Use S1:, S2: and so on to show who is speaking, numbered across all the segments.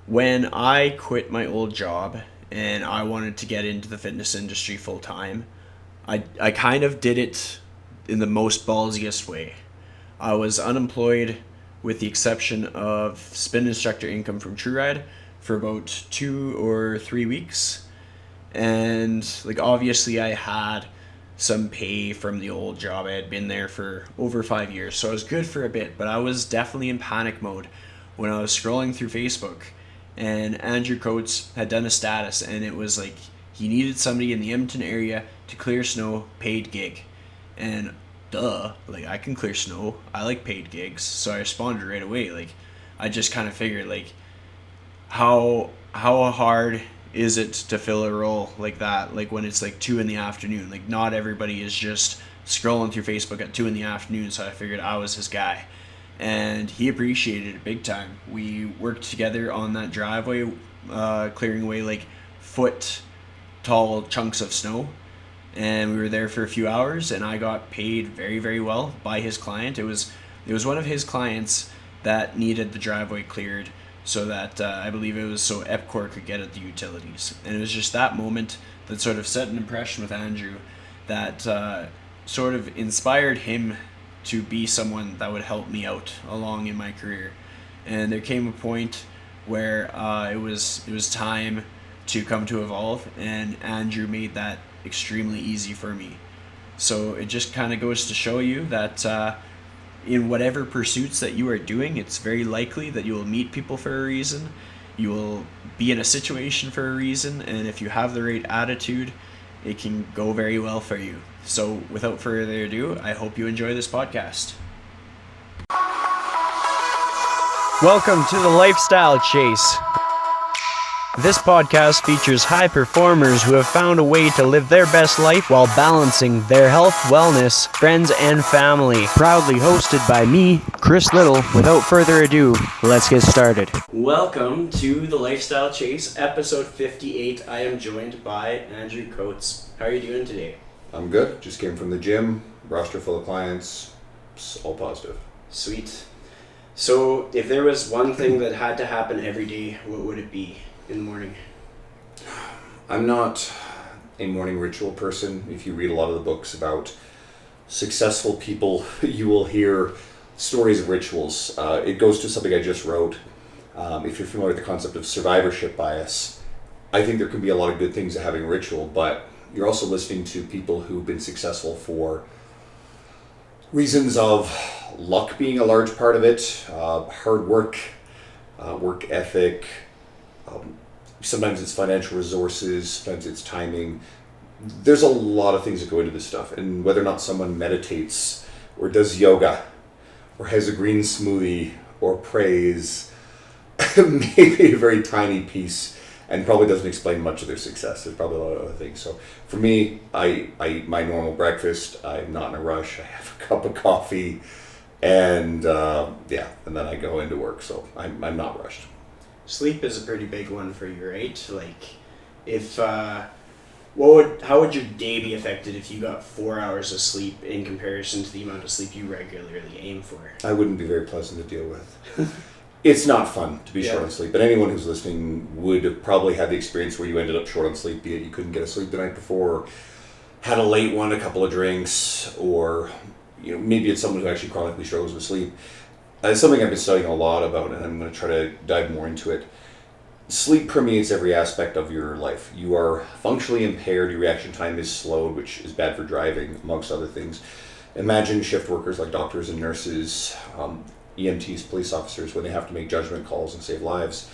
S1: When I quit my old job and I wanted to get into the fitness industry full time, I kind of did it in the most ballsiest way. I was unemployed with the exception of spin instructor income from TrueRide for about 2 or 3 weeks. And like obviously I had some pay from the old job. I had been there for over 5 years, so I was good for a bit, but I was definitely in panic mode when I was scrolling through Facebook and Andrew Coates had done a status and it was like he needed somebody in the Edmonton area to clear snow, paid gig. And duh, like I can clear snow. I like paid gigs, so I responded right away. Like I just kind of figured like how hard is it to fill a role like that, like when it's like 2 in the afternoon. Like not everybody is just scrolling through Facebook at 2 in the afternoon, so I figured I was his guy. And he appreciated it big time. We worked together on that driveway, clearing away like foot tall chunks of snow, and we were there for a few hours and I got paid very, very well by his client. It was one of his clients that needed the driveway cleared so that I believe it was so Epcor could get at the utilities. And it was just that moment that sort of set an impression with Andrew that sort of inspired him to be someone that would help me out along in my career. And there came a point where it was time to come to Evolve, and Andrew made that extremely easy for me. So it just kind of goes to show you that in whatever pursuits that you are doing, it's very likely that you will meet people for a reason. You will be in a situation for a reason, and if you have the right attitude, it can go very well for you. So without further ado, I hope you enjoy this podcast. Welcome to the Lifestyle Chase. This podcast features high performers who have found a way to live their best life while balancing their health, wellness, friends, and family. Proudly hosted by me, Chris Little. Without further ado, let's get started. Welcome to the Lifestyle Chase, episode 58. I am joined by Andrew Coates. How are you doing today?
S2: I'm good. Just came from the gym, roster full of clients, all positive.
S1: Sweet. So, if there was one thing that had to happen every day, what would it be in the morning?
S2: I'm not a morning ritual person. If you read a lot of the books about successful people, you will hear stories of rituals. It goes to something I just wrote. If you're familiar with the concept of survivorship bias, I think there can be a lot of good things to having a ritual, but you're also listening to people who've been successful for reasons of luck being a large part of it, hard work, work ethic, sometimes it's financial resources, sometimes it's timing. There's a lot of things that go into this stuff, and whether or not someone meditates or does yoga or has a green smoothie or prays may be a very tiny piece and probably doesn't explain much of their success. There's probably a lot of other things. So for me, I eat my normal breakfast. I'm not in a rush. I have a cup of coffee and and then I go into work. So I'm not rushed.
S1: Sleep is a pretty big one for you, right? Like, if how would your day be affected if you got 4 hours of sleep in comparison to the amount of sleep you regularly aim for?
S2: I wouldn't be very pleasant to deal with. It's not fun to be short on sleep, but anyone who's listening would have probably had the experience where you ended up short on sleep, be it you couldn't get a sleep the night before, had a late one, a couple of drinks, or maybe it's someone who actually chronically struggles with sleep. It's something I've been studying a lot about, and I'm going to try to dive more into it. Sleep permeates every aspect of your life. You are functionally impaired, your reaction time is slowed, which is bad for driving, amongst other things. Imagine shift workers like doctors and nurses, EMTs, police officers, when they have to make judgment calls and save lives,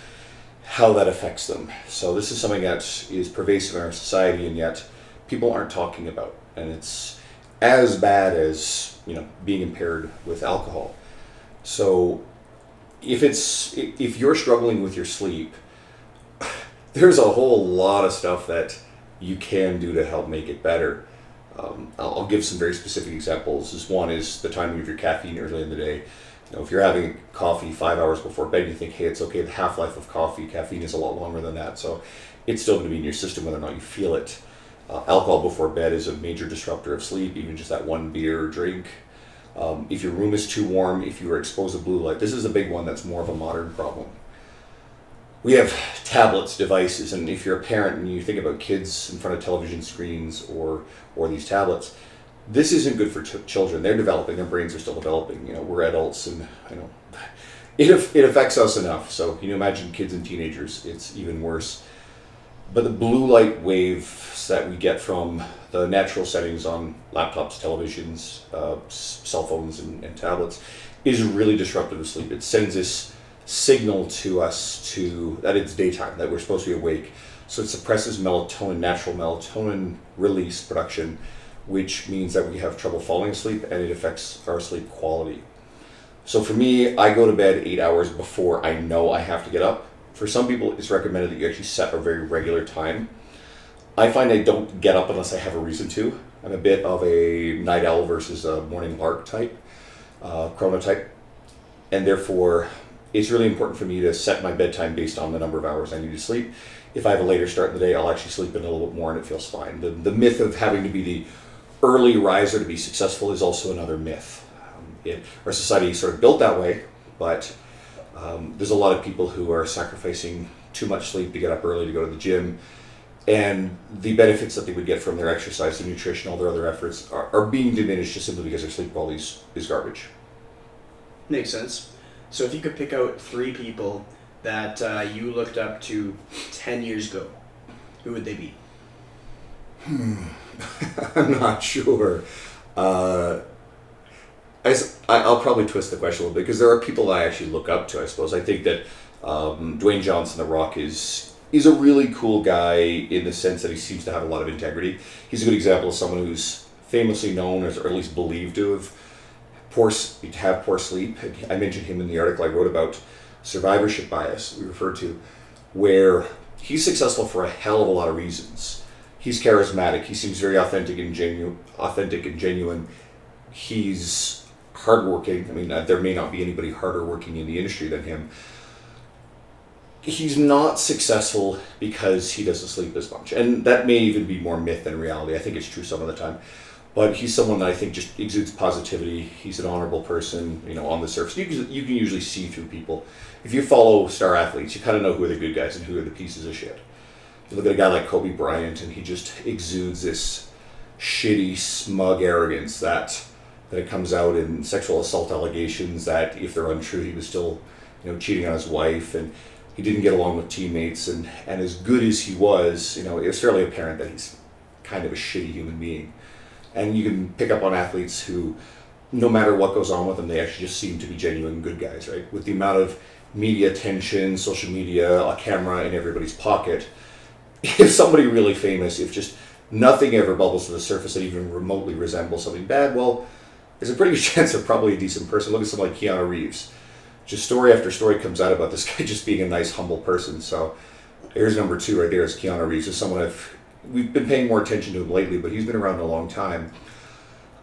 S2: how that affects them. So this is something that is pervasive in our society, and yet people aren't talking about. And it's as bad as being impaired with alcohol. So if you're struggling with your sleep, there's a whole lot of stuff that you can do to help make it better. I'll give some very specific examples. This one is the timing of your caffeine early in the day. If you're having coffee 5 hours before bed, you think, hey, it's okay. The half-life of caffeine is a lot longer than that. So it's still going to be in your system whether or not you feel it. Alcohol before bed is a major disruptor of sleep, even just that one beer or drink. If your room is too warm, if you are exposed to blue light, this is a big one that's more of a modern problem. we have tablets, devices, and if you're a parent and you think about kids in front of television screens or these tablets, this isn't good for children. They're developing; their brains are still developing. We're adults, and it affects us enough. So imagine kids and teenagers; it's even worse. But the blue light waves that we get from the natural settings on laptops, televisions, cell phones, and tablets is really disruptive of sleep. It sends this signal to us that it's daytime, that we're supposed to be awake. So it suppresses melatonin, natural melatonin release production, which means that we have trouble falling asleep, and it affects our sleep quality. So for me, I go to bed 8 hours before I know I have to get up. For some people, it's recommended that you actually set a very regular time. I find I don't get up unless I have a reason to. I'm a bit of a night owl versus a morning lark type, chronotype, and therefore it's really important for me to set my bedtime based on the number of hours I need to sleep. If I have a later start in the day, I'll actually sleep in a little bit more and it feels fine. The myth of having to be the early riser to be successful is also another myth. Our society is sort of built that way, but there's a lot of people who are sacrificing too much sleep to get up early to go to the gym, and the benefits that they would get from their exercise, their nutrition, all their other efforts are being diminished just simply because their sleep quality is garbage.
S1: Makes sense. So if you could pick out 3 people that you looked up to 10 years ago, who would they be?
S2: I'm not sure. I'll probably twist the question a little bit because there are people I actually look up to, I suppose. I think that Dwayne Johnson, The Rock, is a really cool guy in the sense that he seems to have a lot of integrity. He's a good example of someone who's famously known, or at least believed to have poor sleep. I mentioned him in the article I wrote about survivorship bias we referred to, where he's successful for a hell of a lot of reasons. He's charismatic. He seems very authentic and genuine. He's hardworking. I mean, there may not be anybody harder working in the industry than him. He's not successful because he doesn't sleep as much, and that may even be more myth than reality. I think it's true some of the time. But he's someone that I think just exudes positivity. He's an honorable person, on the surface. You can usually see through people. If you follow star athletes, you kind of know who are the good guys and who are the pieces of shit. You look at a guy like Kobe Bryant, and he just exudes this shitty, smug arrogance that it comes out in sexual assault allegations that, if they're untrue, he was still, cheating on his wife, and he didn't get along with teammates. And as good as he was, it was fairly apparent that he's kind of a shitty human being. And you can pick up on athletes who, no matter what goes on with them, they actually just seem to be genuine good guys, right? With the amount of media attention, social media, a camera in everybody's pocket, if somebody really famous, if just nothing ever bubbles to the surface that even remotely resembles something bad, well, there's a pretty good chance they're probably a decent person. Look at someone like Keanu Reeves. Just story after story comes out about this guy just being a nice, humble person. So here's number 2 right there is Keanu Reeves. Is someone we've been paying more attention to him lately, but he's been around a long time.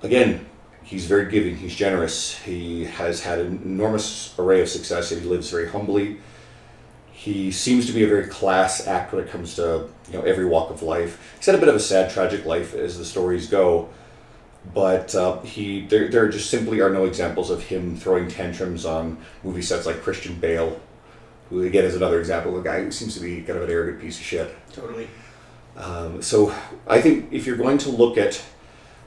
S2: Again, he's very giving, he's generous, he has had an enormous array of success, and he lives very humbly. He seems to be a very class act when it comes to every walk of life. He's had a bit of a sad, tragic life as the stories go, but there just simply are no examples of him throwing tantrums on movie sets like Christian Bale, who again is another example of a guy who seems to be kind of an arrogant piece of shit.
S1: Totally.
S2: So I think if you're going to look at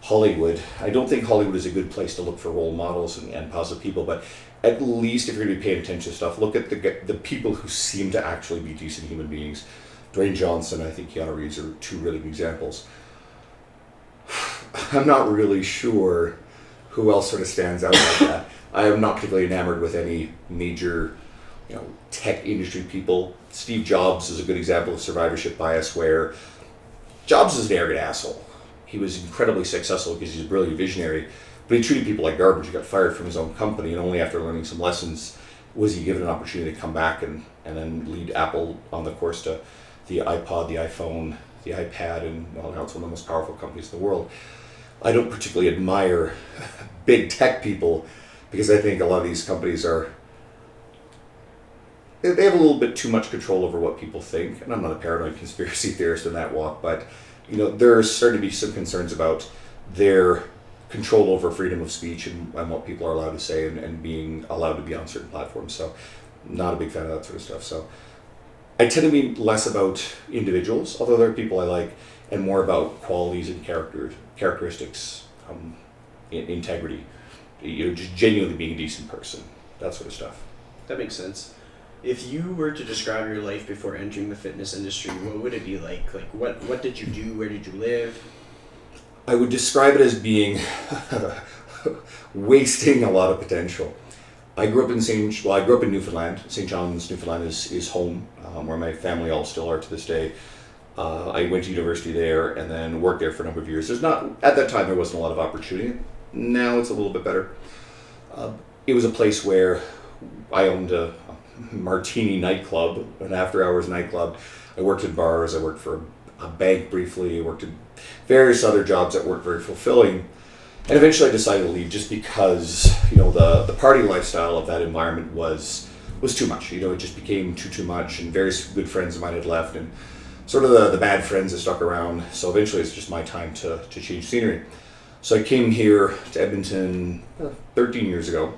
S2: Hollywood, I don't think Hollywood is a good place to look for role models and positive people, but at least if you're going to be paying attention to stuff, look at the people who seem to actually be decent human beings. Dwayne Johnson, I think Keanu Reeves are 2 really good examples. I'm not really sure who else sort of stands out like that. I am not particularly enamored with any major tech industry people. Steve Jobs is a good example of survivorship bias, where Jobs is an arrogant asshole. He was incredibly successful because he's a brilliant visionary, but he treated people like garbage. He got fired from his own company, and only after learning some lessons was he given an opportunity to come back and then lead Apple on the course to the iPod, the iPhone, the iPad, and now it's one of the most powerful companies in the world. I don't particularly admire big tech people because I think a lot of these companies they have a little bit too much control over what people think. And I'm not a paranoid conspiracy theorist in that walk, but there's starting to be some concerns about their control over freedom of speech and what people are allowed to say and being allowed to be on certain platforms. So not a big fan of that sort of stuff. So I tend to be less about individuals, although there are people I like, and more about qualities and characteristics, integrity, just genuinely being a decent person, that sort of stuff.
S1: That makes sense. If you were to describe your life before entering the fitness industry, what would it be like? Like, what did you do? Where did you live?
S2: I would describe it as being wasting a lot of potential. I grew up in Newfoundland. St. John's, Newfoundland is home, where my family all still are to this day. I went to university there and then worked there for a number of years. At that time, there wasn't a lot of opportunity. Now it's a little bit better. It was a place where I owned a martini nightclub, an after-hours nightclub. I worked in bars. I worked for a bank briefly. I worked in various other jobs that weren't very fulfilling. And eventually I decided to leave just because, the party lifestyle of that environment was too much. It just became too much, and various good friends of mine had left, and sort of the bad friends that stuck around. So eventually it's just my time to change scenery. So I came here to Edmonton 13 years ago,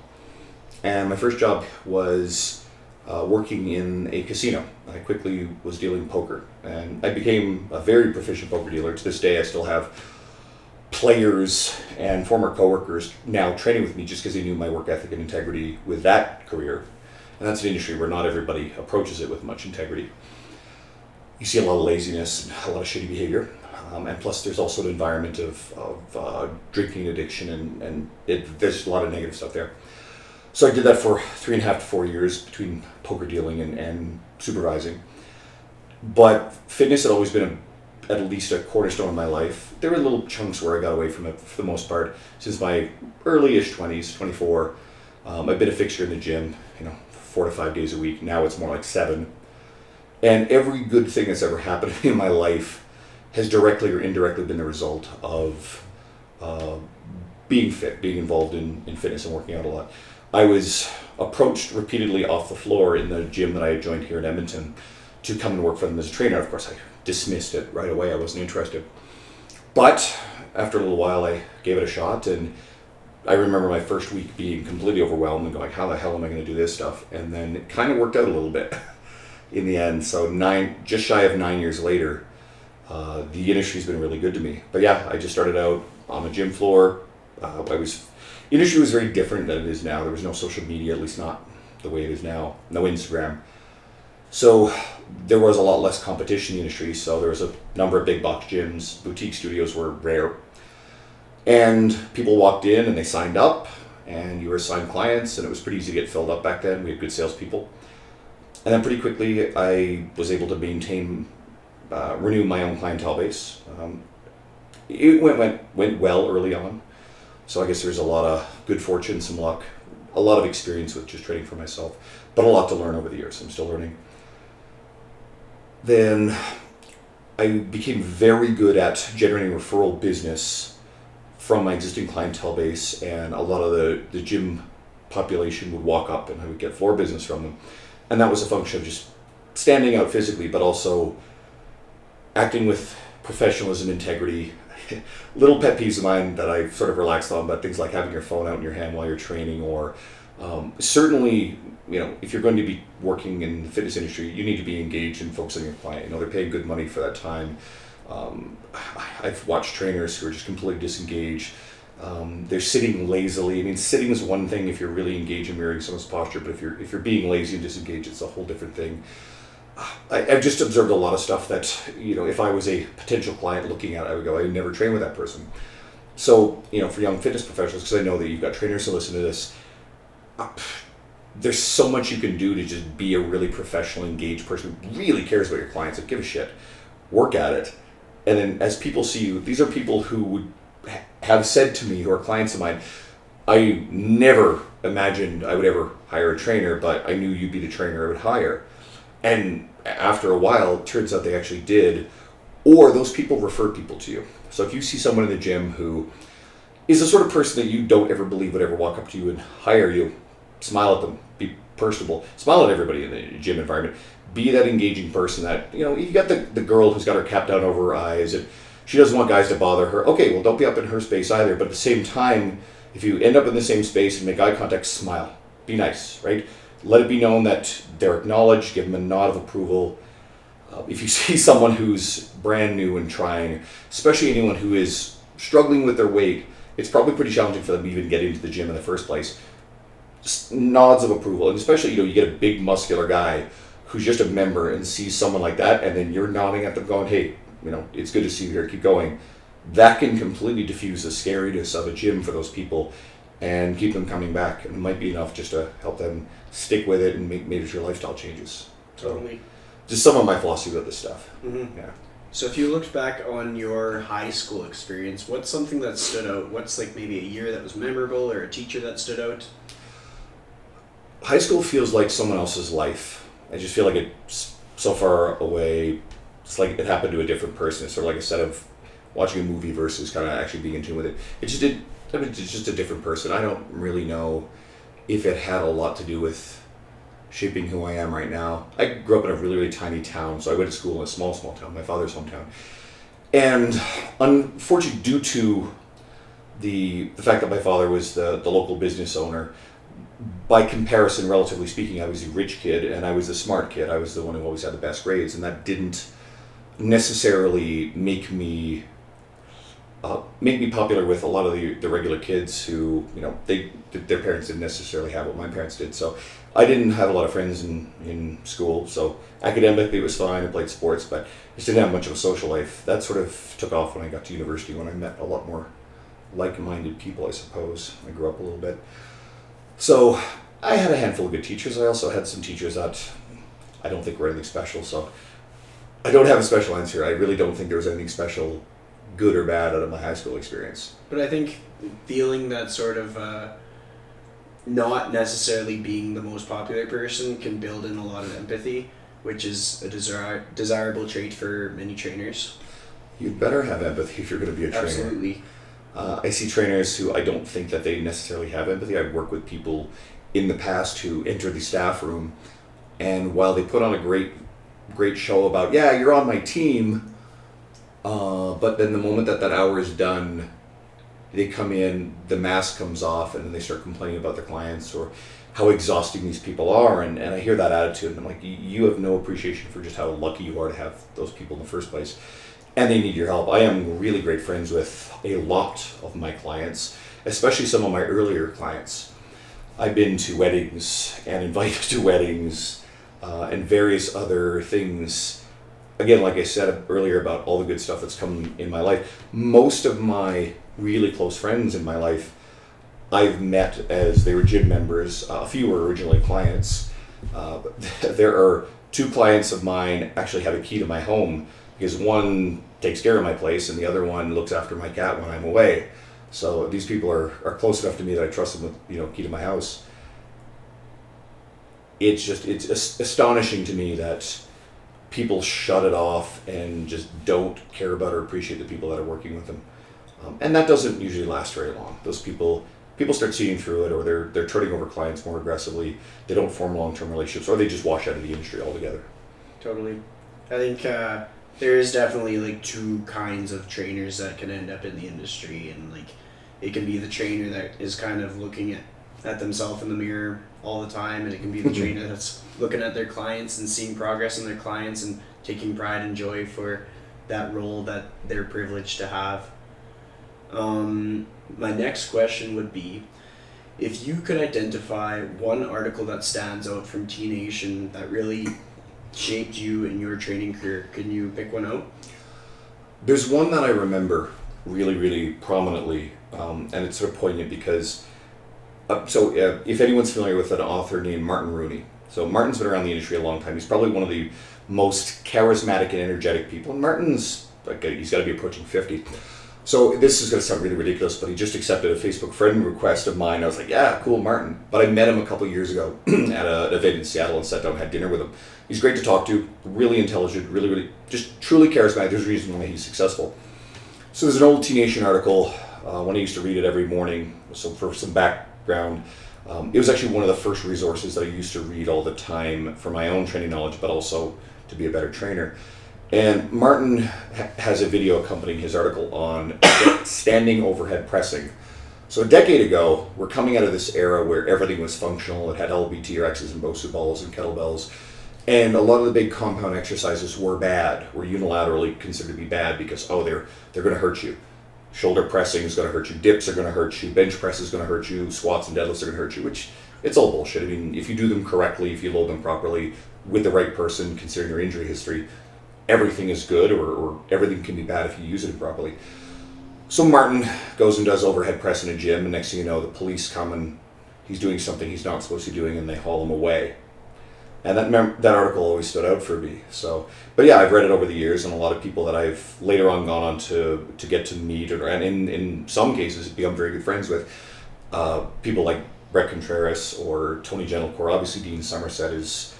S2: and my first job was working in a casino. I quickly was dealing poker, and I became a very proficient poker dealer. To this day, I still have players and former coworkers now training with me just because they knew my work ethic and integrity with that career. And that's an industry where not everybody approaches it with much integrity. You see a lot of laziness and a lot of shitty behavior. And plus there's also an environment of drinking addiction, and there's a lot of negative stuff there. So I did that for 3.5 to 4 years between poker dealing and supervising. But fitness had always been at least a cornerstone of my life. There were little chunks where I got away from it for the most part. Since my early-ish 20s, 24, I've been a fixture in the gym, 4 to 5 days a week. Now it's more like 7. And every good thing that's ever happened to me in my life has directly or indirectly been the result of being fit, being involved in fitness and working out a lot. I was approached repeatedly off the floor in the gym that I had joined here in Edmonton to come and work for them as a trainer. Of course, I dismissed it right away. I wasn't interested. But after a little while, I gave it a shot, and I remember my first week being completely overwhelmed and going, how the hell am I going to do this stuff? And then it kind of worked out a little bit in the end. So just shy of 9 years later, the industry's been really good to me. But yeah, I just started out on the gym floor. The industry was very different than it is now. There was no social media, at least not the way it is now. No Instagram. So there was a lot less competition in the industry. So there was a number of big box gyms. Boutique studios were rare. And people walked in and they signed up, and you were assigned clients, and it was pretty easy to get filled up back then. We had good salespeople. And then pretty quickly I was able to renew my own clientele base. It went well early on. So I guess there's a lot of good fortune, some luck, a lot of experience with just trading for myself, but a lot to learn over the years. I'm still learning. Then I became very good at generating referral business from my existing clientele base, and a lot of the gym population would walk up and I would get floor business from them. And that was a function of just standing out physically, but also acting with professionalism, integrity. Little pet peeves of mine that I've sort of relaxed on, but things like having your phone out in your hand while you're training, or certainly, if you're going to be working in the fitness industry, you need to be engaged and focused on your client. They're paying good money for that time. I've watched trainers who are just completely disengaged. They're sitting lazily. I mean, sitting is one thing if you're really engaged in mirroring someone's posture, but if you're being lazy and disengaged, it's a whole different thing. I've just observed a lot of stuff that, if I was a potential client looking at it, I would go, I would never train with that person. So, for young fitness professionals, because I know that you've got trainers who listen to this, there's so much you can do to just be a really professional, engaged person who really cares about your clients and give a shit. Work at it. And then as people see you, these are people who would have said to me, who are clients of mine, I never imagined I would ever hire a trainer, but I knew you'd be the trainer I would hire. And after a while, it turns out they actually did, or those people referred people to you. So if you see someone in the gym who is the sort of person that you don't ever believe would ever walk up to you and hire you, smile at them, be personable, smile at everybody in the gym environment, be that engaging person that, you got the girl who's got her cap down over her eyes and she doesn't want guys to bother her. Okay, well, don't be up in her space either, but at the same time, if you end up in the same space and make eye contact, smile, be nice, right? Let it be known that they're acknowledged, give them a nod of approval, If you see someone who's brand new and trying, especially anyone who is struggling with their weight, it's probably pretty challenging for them to even get into the gym in the first place. Nods of approval, and especially, you get a big muscular guy who's just a member and sees someone like that, and then you're nodding at them going, hey, it's good to see you here, keep going. That can completely diffuse the scariness of a gym for those people and keep them coming back. And it might be enough just to help them stick with it and make sure lifestyle changes.
S1: Totally.
S2: Just some of my philosophy about this stuff.
S1: Mm-hmm.
S2: Yeah.
S1: So if you looked back on your high school experience, what's something that stood out? What's like maybe a year that was memorable or a teacher that stood out?
S2: High school feels like someone else's life. I just feel like it's so far away. It's like it happened to a different person. It's sort of like a set of watching a movie versus kind of actually being in tune with it. It's just a different person. I don't really know if it had a lot to do with shaping who I am right now. I grew up in a really, really tiny town, so I went to school in a small town, my father's hometown. And unfortunately, due to the fact that my father was the local business owner, by comparison, relatively speaking, I was the rich kid and I was the smart kid. I was the one who always had the best grades, and that didn't necessarily make me popular with a lot of the regular kids who, their parents didn't necessarily have what my parents did. So I didn't have a lot of friends in school. So academically it was fine. I played sports, but I just didn't have much of a social life. That sort of took off when I got to university, when I met a lot more like-minded people, I suppose. I grew up a little bit. So I had a handful of good teachers. I also had some teachers that I don't think were anything special. So I don't have a special answer. I really don't think there was anything special, good or bad, out of my high school experience.
S1: But I think feeling that sort of not necessarily being the most popular person can build in a lot of empathy, which is a desirable trait for many trainers.
S2: You'd better have empathy if you're going to be a trainer.
S1: Absolutely.
S2: I see trainers who I don't think that they necessarily have empathy. I've worked with people in the past who enter the staff room, and while they put on a great show about, yeah, you're on my team, but then the moment that hour is done, they come in, the mask comes off, and then they start complaining about their clients or how exhausting these people are. And I hear that attitude, and I'm like, you have no appreciation for just how lucky you are to have those people in the first place. And they need your help. I am really great friends with a lot of my clients, especially some of my earlier clients. I've been to weddings and invited to weddings and various other things. Again, like I said earlier about all the good stuff that's come in my life, most of my really close friends in my life I've met as they were gym members. A few were originally clients. There are 2 clients of mine actually have a key to my home, because one takes care of my place and the other one looks after my cat when I'm away. So these people are close enough to me that I trust them with, key to my house. It's astonishing to me that people shut it off and just don't care about or appreciate the people that are working with them. And that doesn't usually last very long. Those people start seeing through it, or they're turning over clients more aggressively. They don't form long-term relationships, or they just wash out of the industry altogether.
S1: Totally. I think there is definitely like 2 kinds of trainers that can end up in the industry, and like it can be the trainer that is kind of looking at themselves in the mirror all the time, and it can be the trainer that's looking at their clients and seeing progress in their clients and taking pride and joy for that role that they're privileged to have. My next question would be, if you could identify one article that stands out from T-Nation that really shaped you in your training career, can you pick one out?
S2: There's one that I remember really, really prominently, and it's sort of poignant because, if anyone's familiar with an author named Martin Rooney. So Martin's been around the industry a long time. He's probably one of the most charismatic and energetic people. And Martin's, he's got to be approaching 50. So this is going to sound really ridiculous, but he just accepted a Facebook friend request of mine. I was like, yeah, cool, Martin. But I met him a couple of years ago at an event in Seattle and sat down and had dinner with him. He's great to talk to, really intelligent, really, really, just truly charismatic. There's a reason why he's successful. So there's an old T-Nation article, when I used to read it every morning. So for some background, it was actually one of the first resources that I used to read all the time for my own training knowledge, but also to be a better trainer. And Martin has a video accompanying his article on standing overhead pressing. So a decade ago, we're coming out of this era where everything was functional. It had LBTRXs and BOSU balls and kettlebells. And a lot of the big compound exercises were unilaterally considered to be bad because, they're going to hurt you. Shoulder pressing is going to hurt you. Dips are going to hurt you. Bench press is going to hurt you. Squats and deadlifts are going to hurt you, which it's all bullshit. I mean, if you do them correctly, if you load them properly with the right person, considering your injury history, everything is good, or everything can be bad if you use it improperly. So Martin goes and does overhead press in a gym, and next thing you know, the police come and he's doing something he's not supposed to be doing, and they haul him away. And that article always stood out for me. So, but yeah, I've read it over the years, and a lot of people that I've later on gone on to get to meet, and in some cases become very good friends with, people like Brett Contreras or Tony Gentlecore. Obviously, Dean Somerset is,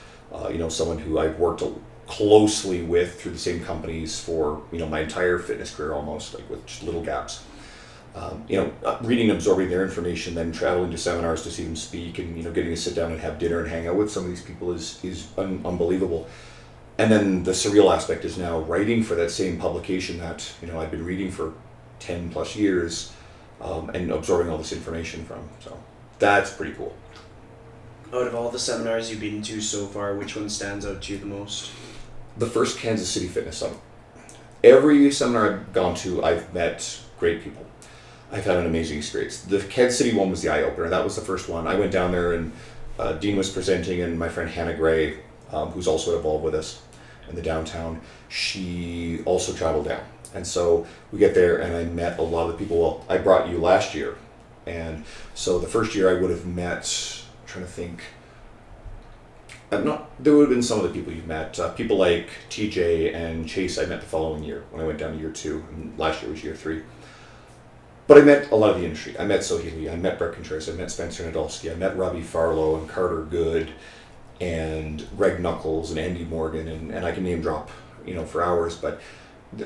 S2: someone who I've worked closely with through the same companies for, my entire fitness career almost, like with just little gaps. Reading and absorbing their information, then traveling to seminars to see them speak, and getting to sit down and have dinner and hang out with some of these people is unbelievable. And then the surreal aspect is now writing for that same publication that I've been reading for 10 plus years, and absorbing all this information from. So that's pretty cool.
S1: Out of all the seminars you've been to so far, which one stands out to you the most?
S2: The first Kansas City Fitness Summit. Every seminar I've gone to, I've met great people. I've had an amazing experience. The Kansas City one was the eye-opener. That was the first one. I went down there, and Dean was presenting, and my friend Hannah Gray, who's also involved with us in the downtown, she also traveled down. And so we get there, and I met a lot of the people. Well, I brought you last year. And so the first year I would have met, I'm trying to think, there would have been some of the people you've met. People like TJ and Chase I met the following year when I went down to year 2, and last year was year 3. But I met a lot of the industry. I met Sohili, I met Brett Contreras, I met Spencer Nadolski, I met Robbie Farlow and Carter Good and Greg Knuckles and Andy Morgan, and I can name drop, for hours, but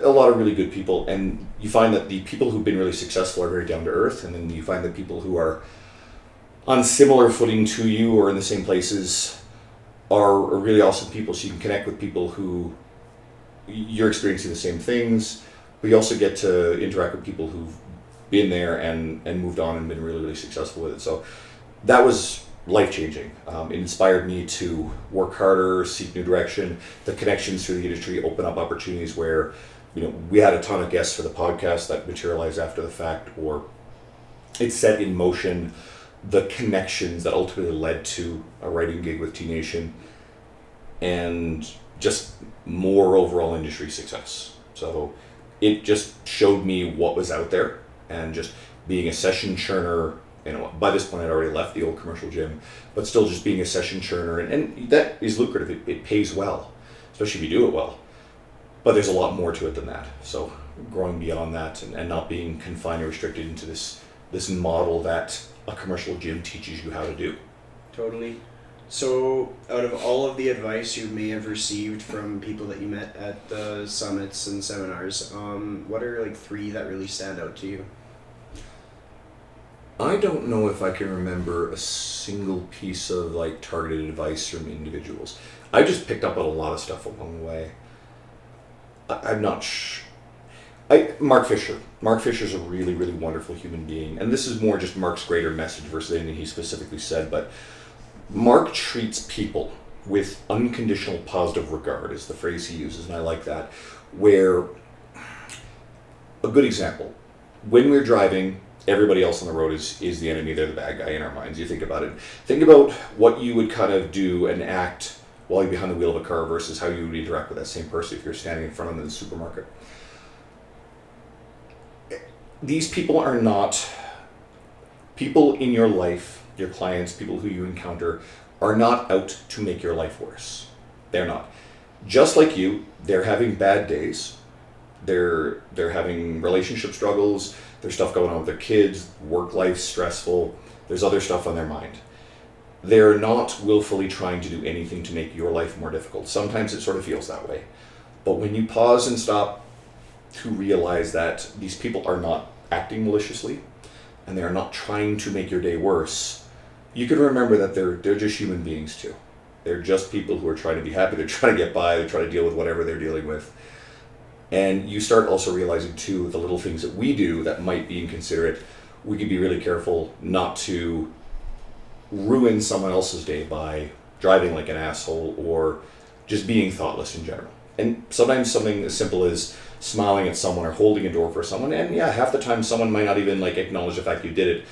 S2: a lot of really good people. And you find that the people who've been really successful are very down to earth, and then you find that people who are on similar footing to you or in the same places are really awesome people. So you can connect with people who you're experiencing the same things, but you also get to interact with people who've been there and moved on and been really, really successful with it. So that was life-changing. It inspired me to work harder, seek new direction. The connections through the industry open up opportunities where, we had a ton of guests for the podcast that materialized after the fact, or it set in motion the connections that ultimately led to a writing gig with T-Nation and just more overall industry success. So it just showed me what was out there, and just being a session churner, by this point I'd already left the old commercial gym, but still just being a session churner, and that is lucrative. It pays well, especially if you do it well. But there's a lot more to it than that. So growing beyond that and not being confined or restricted into this model that a commercial gym teaches you how to do.
S1: Totally. So out of all of the advice you may have received from people that you met at the summits and seminars, what are 3 that really stand out to you?
S2: I don't know if I can remember a single piece of targeted advice from individuals. I just picked up on a lot of stuff along the way. I'm not Mark Fisher. Mark Fisher's a really, really wonderful human being, and this is more just Mark's greater message versus anything he specifically said, but Mark treats people with unconditional positive regard is the phrase he uses, and I like that. Where, a good example, when we're driving, everybody else on the road is the enemy, they're the bad guy in our minds. You think about it. Think about what you would kind of do and act while you're behind the wheel of a car versus how you would interact with that same person if you're standing in front of them in the supermarket. These people are not people in your life, your clients, people who you encounter, are not out to make your life worse. They're not. Just like you, they're having bad days. They're having relationship struggles. There's stuff going on with their kids. Work life's stressful. There's other stuff on their mind. They're not willfully trying to do anything to make your life more difficult. Sometimes it sort of feels that way. But when you pause and stop to realize that these people are not acting maliciously and they're not trying to make your day worse, you can remember that they're just human beings too. They're just people who are trying to be happy. They're trying to get by. They're trying to deal with whatever they're dealing with. And you start also realizing too, the little things that we do that might be inconsiderate, we can be really careful not to ruin someone else's day by driving like an asshole or just being thoughtless in general. And sometimes something as simple as smiling at someone or holding a door for someone, and yeah, half the time someone might not even like acknowledge the fact you did it.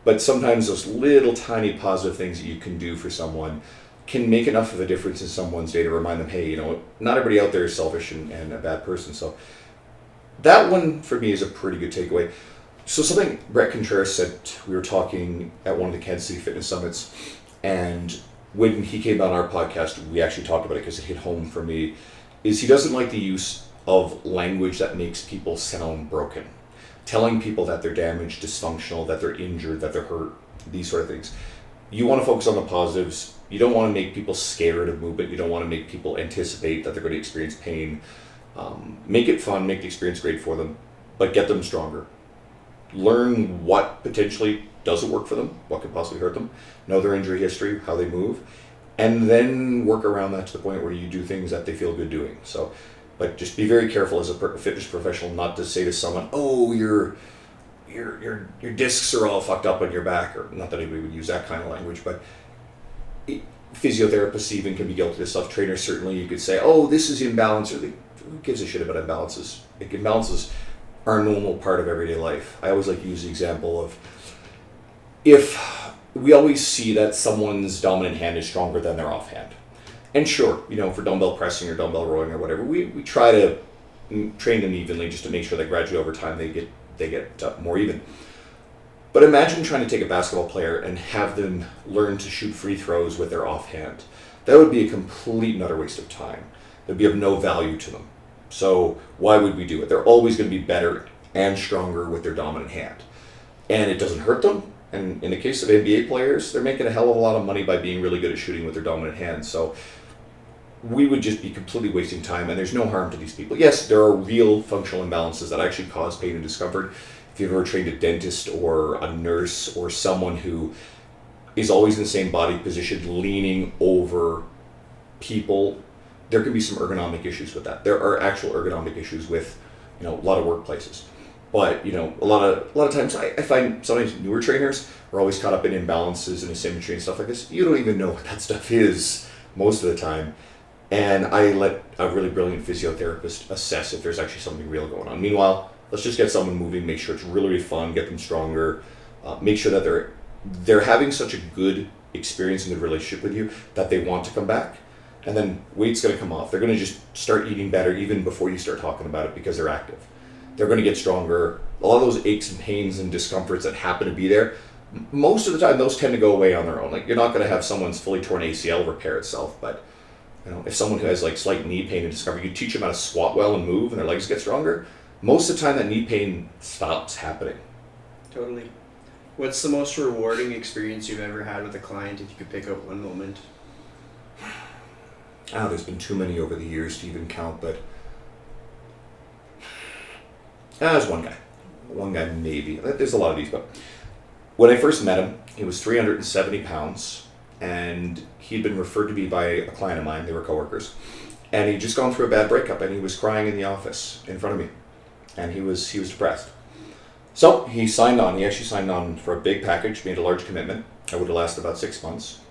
S2: But sometimes those little tiny positive things that you can do for someone can make enough of a difference in someone's day to remind them, hey, not everybody out there is selfish and a bad person. So that one for me is a pretty good takeaway. So something Brett Contreras said, we were talking at one of the Kansas City Fitness Summits, and when he came on our podcast, we actually talked about it because it hit home for me, is he doesn't like the use of language that makes people sound broken. Telling people that they're damaged, dysfunctional, that they're injured, that they're hurt, these sort of things. You want to focus on the positives. You don't want to make people scared of movement. You don't want to make people anticipate that they're going to experience pain. Make it fun, make the experience great for them, but get them stronger. Learn what potentially doesn't work for them, what could possibly hurt them, know their injury history, how they move, and then work around that to the point where you do things that they feel good doing. So, but just be very careful as a fitness professional not to say to someone, oh, your discs are all fucked up on your back, or not that anybody would use that kind of language, but physiotherapists even can be guilty of stuff. Trainers certainly, you could say, oh, this is imbalance, or who gives a shit about imbalances? Like, imbalances are a normal part of everyday life. I always like to use the example of, if we always see that someone's dominant hand is stronger than their offhand. And sure, for dumbbell pressing or dumbbell rowing or whatever, we try to train them evenly just to make sure that gradually over time they get more even. But imagine trying to take a basketball player and have them learn to shoot free throws with their offhand. That would be a complete and utter waste of time. That'd be of no value to them. So why would we do it? They're always going to be better and stronger with their dominant hand. And it doesn't hurt them. And in the case of NBA players, they're making a hell of a lot of money by being really good at shooting with their dominant hand. So we would just be completely wasting time, and there's no harm to these people. Yes, there are real functional imbalances that actually cause pain and discomfort. If you've ever trained a dentist or a nurse or someone who is always in the same body position, leaning over people, there can be some ergonomic issues with that. There are actual ergonomic issues with, a lot of workplaces. But, a lot of times I find sometimes newer trainers are always caught up in imbalances and asymmetry and stuff like this. You don't even know what that stuff is most of the time. And I let a really brilliant physiotherapist assess if there's actually something real going on. Meanwhile, let's just get someone moving, make sure it's really, really fun, get them stronger, make sure that they're having such a good experience and good relationship with you that they want to come back. And then weight's going to come off. They're going to just start eating better even before you start talking about it because they're active. They're going to get stronger. A lot of those aches and pains and discomforts that happen to be there, most of the time those tend to go away on their own. Like, you're not going to have someone's fully torn ACL repair itself, but if someone who has like slight knee pain and discomfort, you teach them how to squat well and move and their legs get stronger, most of the time that knee pain stops happening.
S1: Totally. What's the most rewarding experience you've ever had with a client, if you could pick up one moment?
S2: There's been too many over the years to even count, but there's one guy. One guy maybe. There's a lot of these, but when I first met him, he was 370 pounds, and he'd been referred to me by a client of mine. They were coworkers, and he'd just gone through a bad breakup, and he was crying in the office in front of me, and he was depressed. So he signed on. He actually signed on for a big package, made a large commitment. It would have lasted about 6 months,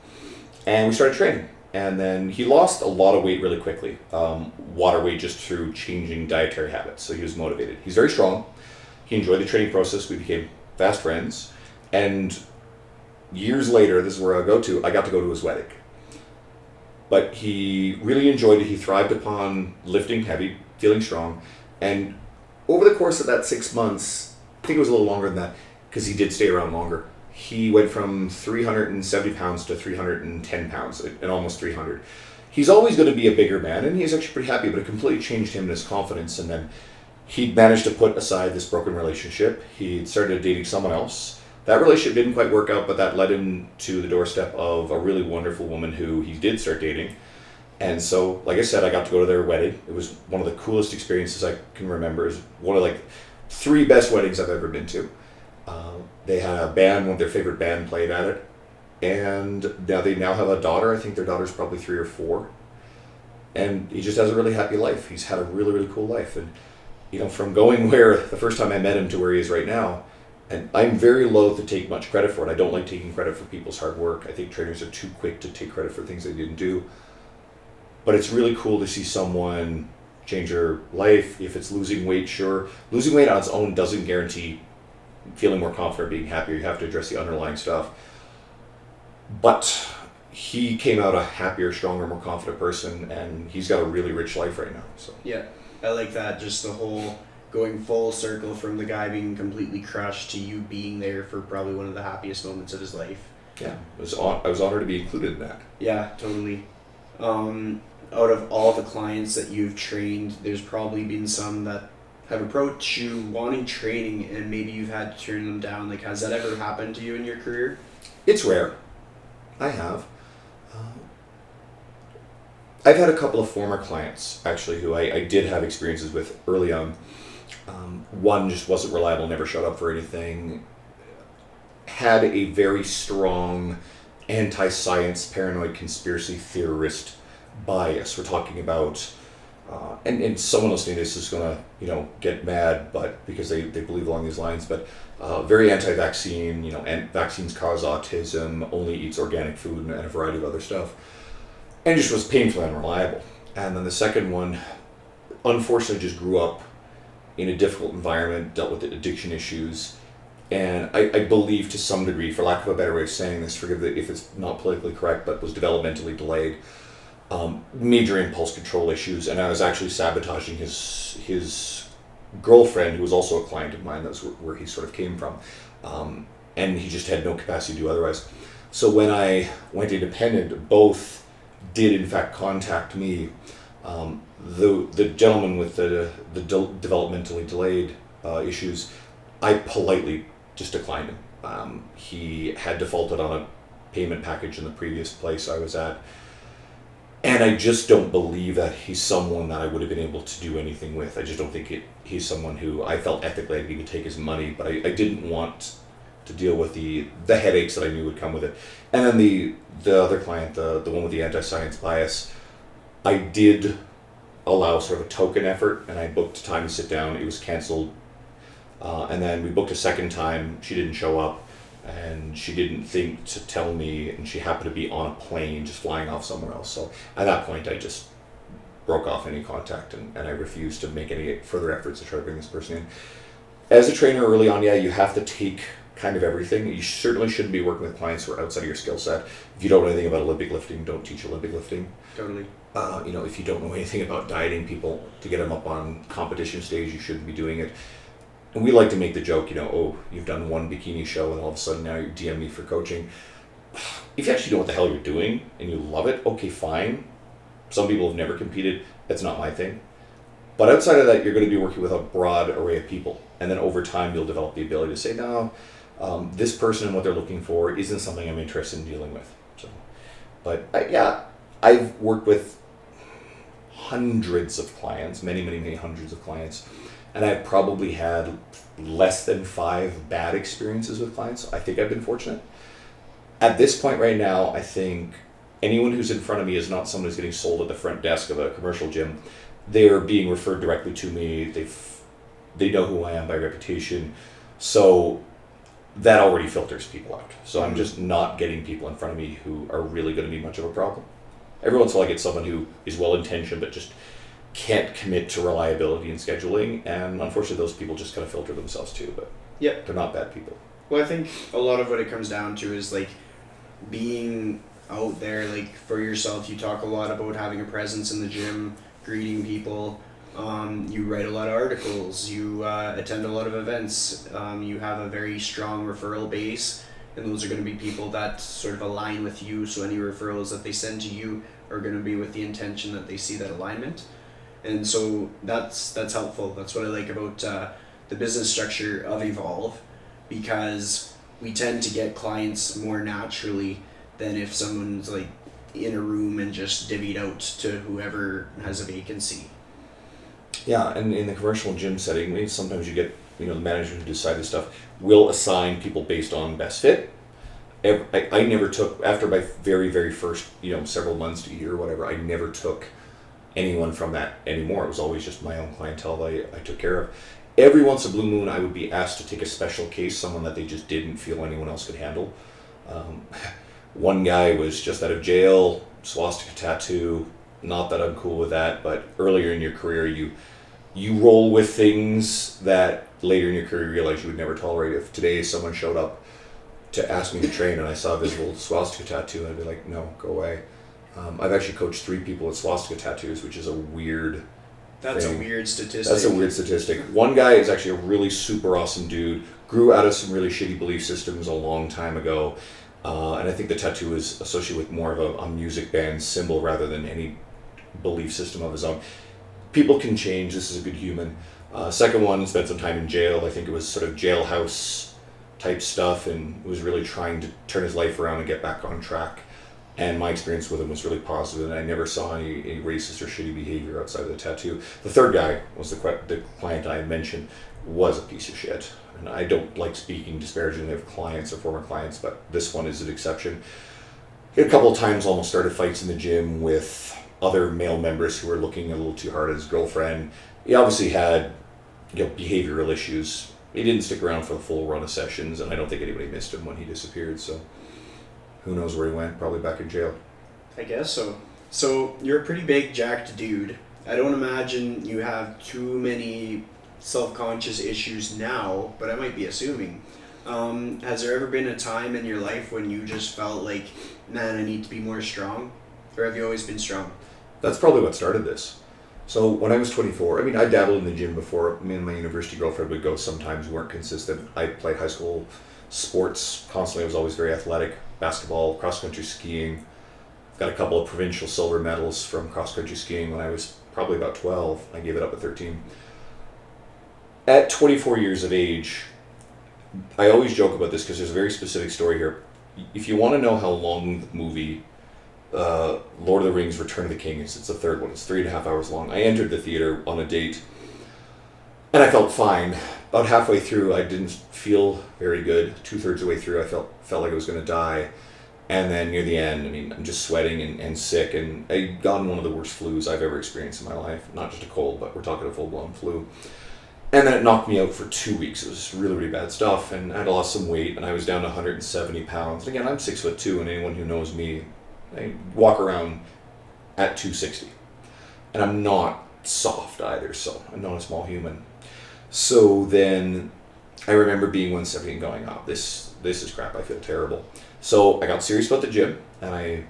S2: and we started training. And then he lost a lot of weight really quickly, water weight just through changing dietary habits. So he was motivated. He's very strong. He enjoyed the training process. We became fast friends. And years later, this is where I got to go to his wedding. But he really enjoyed it. He thrived upon lifting heavy, feeling strong. And over the course of that 6 months, I think it was a little longer than that, because he did stay around longer, he went from 370 pounds to 310 pounds, and almost 300. He's always going to be a bigger man, and he's actually pretty happy, but it completely changed him and his confidence. And then he managed to put aside this broken relationship. He started dating someone else. That relationship didn't quite work out, but that led him to the doorstep of a really wonderful woman who he did start dating. And so, like I said, I got to go to their wedding. It was one of the coolest experiences I can remember. It was one of 3 best weddings I've ever been to. They had a band, one of their favorite band played at it, and now they have a daughter. I think their daughter's probably 3 or 4, and he just has a really happy life. He's had a really, really cool life, and from going where the first time I met him to where he is right now, and I'm very loath to take much credit for it. I don't like taking credit for people's hard work. I think trainers are too quick to take credit for things they didn't do. But it's really cool to see someone change their life. If it's losing weight, sure. Losing weight on its own doesn't guarantee feeling more confident, being happier. You have to address the underlying stuff. But he came out a happier, stronger, more confident person, and he's got a really rich life right now. So
S1: yeah, I like that. Just the whole going full circle from the guy being completely crushed to you being there for probably one of the happiest moments of his life.
S2: Yeah, I was honored to be included in that.
S1: Yeah, totally. Out of all the clients that you've trained, there's probably been some that have approached you wanting training and maybe you've had to turn them down. Like, has that ever happened to you in your career?
S2: It's rare. I have. I've had a couple of former clients, actually, who I did have experiences with early on. One just wasn't reliable, never showed up for anything. Had a very strong anti-science, paranoid conspiracy theorist bias. We're talking about, and someone listening to this is going to, get mad, but because they believe along these lines, but very anti-vaccine, and vaccines cause autism, only eats organic food and a variety of other stuff. And just was painfully unreliable. And then the second one, unfortunately, just grew up in a difficult environment, dealt with addiction issues, and I believe to some degree, for lack of a better way of saying this, forgive if it's not politically correct, but was developmentally delayed, major impulse control issues, and I was actually sabotaging his girlfriend, who was also a client of mine. That's where he sort of came from, and he just had no capacity to do otherwise. So when I went independent, both did in fact contact me. The gentleman with the developmentally delayed issues, I politely just declined him. He had defaulted on a payment package in the previous place I was at, and I just don't believe that he's someone that I would have been able to do anything with. I just don't think he's someone who I felt ethically I'd even take his money, but I didn't want to deal with the headaches that I knew would come with it. And then the other client, the one with the anti-science bias, I did allow sort of a token effort, and I booked time to sit down. It was canceled, and then we booked a second time. She didn't show up, and she didn't think to tell me, and she happened to be on a plane just flying off somewhere else. So at that point, I just broke off any contact, and I refused to make any further efforts to try to bring this person in. As a trainer early on, you have to take kind of everything. You certainly shouldn't be working with clients who are outside of your skill set. If you don't know anything about Olympic lifting, don't teach Olympic lifting.
S1: Totally.
S2: If you don't know anything about dieting people to get them up on competition stage, you shouldn't be doing it. And we like to make the joke, oh, you've done one bikini show and all of a sudden now you DM me for coaching. If you actually know what the hell you're doing and you love it, okay, fine. Some people have never competed. That's not my thing. But outside of that, you're going to be working with a broad array of people. And then over time, you'll develop the ability to say, no, this person and what they're looking for isn't something I'm interested in dealing with. So, but I've worked with hundreds of clients, many hundreds of clients, and I've probably had less than 5 bad experiences with clients. I think I've been fortunate. At this point right now, I think anyone who's in front of me is not someone who's getting sold at the front desk of a commercial gym. They're being referred directly to me. They know who I am by reputation. So that already filters people out. So I'm just not getting people in front of me who are really going to be much of a problem. Every once in a while I get someone who is well-intentioned but just can't commit to reliability and scheduling, and unfortunately those people just kind of filter themselves too, but
S1: yep,
S2: they're not bad people.
S1: Well, I think a lot of what it comes down to is like being out there, like for yourself. You talk a lot about having a presence in the gym, greeting people. You write a lot of articles, you attend a lot of events, you have a very strong referral base, and those are going to be people that sort of align with you, so any referrals that they send to you are going to be with the intention that they see that alignment. And so that's helpful. That's what I like about the business structure of Evolve, because we tend to get clients more naturally than if someone's like in a room and just divvied out to whoever has a vacancy.
S2: Yeah, and in the commercial gym setting, sometimes you get, the manager who decide this stuff will assign people based on best fit. I never took, after my very, very first, several months to a year or whatever, I never took anyone from that anymore. It was always just my own clientele that I took care of. Every once in a blue moon, I would be asked to take a special case, someone that they just didn't feel anyone else could handle. One guy was just out of jail, swastika tattoo, Not that I'm cool with that, but earlier in your career, you roll with things that later in your career you realize you would never tolerate. If today someone showed up to ask me to train and I saw a visible swastika tattoo, I'd be like, no, go away. I've actually coached 3 people with swastika tattoos, which is a weird
S1: That's
S2: thing.
S1: a weird statistic.
S2: That's a weird statistic. One guy is actually a really super awesome dude, grew out of some really shitty belief systems a long time ago, and I think the tattoo is associated with more of a music band symbol rather than any belief system of his own. People can change. This is a good human. Second one spent some time in jail. I think it was sort of jailhouse type stuff, and was really trying to turn his life around and get back on track. And my experience with him was really positive, and I never saw any racist or shitty behavior outside of the tattoo. The third guy was the client I had mentioned, was a piece of shit. And I don't like speaking disparagingly of clients or former clients, but this one is an exception. He a couple of times almost started fights in the gym with other male members who were looking a little too hard at his girlfriend. He obviously had behavioral issues. He didn't stick around for the full run of sessions, and I don't think anybody missed him when he disappeared, so who knows where he went, probably back in jail.
S1: I guess so. So you're a pretty big jacked dude. I don't imagine you have too many self-conscious issues now, but I might be assuming. Has there ever been a time in your life when you just felt like, man, I need to be more strong? Or have you always been strong?
S2: That's probably what started this. So when I was 24, I mean, I dabbled in the gym before. Me and my university girlfriend would go sometimes, weren't consistent. I played high school sports constantly. I was always very athletic. Basketball, cross-country skiing. Got a couple of provincial silver medals from cross-country skiing when I was probably about 12. I gave it up at 13. At 24 years of age, I always joke about this because there's a very specific story here. If you want to know how long the movie Lord of the Rings Return of the King is, it's the third one. It's 3.5 hours long. I entered the theater on a date, and I felt fine. About halfway through, I didn't feel very good. 2/3 of the way through, I felt like I was going to die. And then near the end, I mean, I'm just sweating and sick, and I'd gotten one of the worst flus I've ever experienced in my life. Not just a cold, but we're talking a full-blown flu. And then it knocked me out for 2 weeks. It was really, really bad stuff, and I had lost some weight, and I was down to 170 pounds. Again, I'm 6'2", and anyone who knows me, I walk around at 260. And I'm not soft either, so I'm not a small human. So then I remember being 170 and going, oh, this is crap, I feel terrible. So I got serious about the gym, and I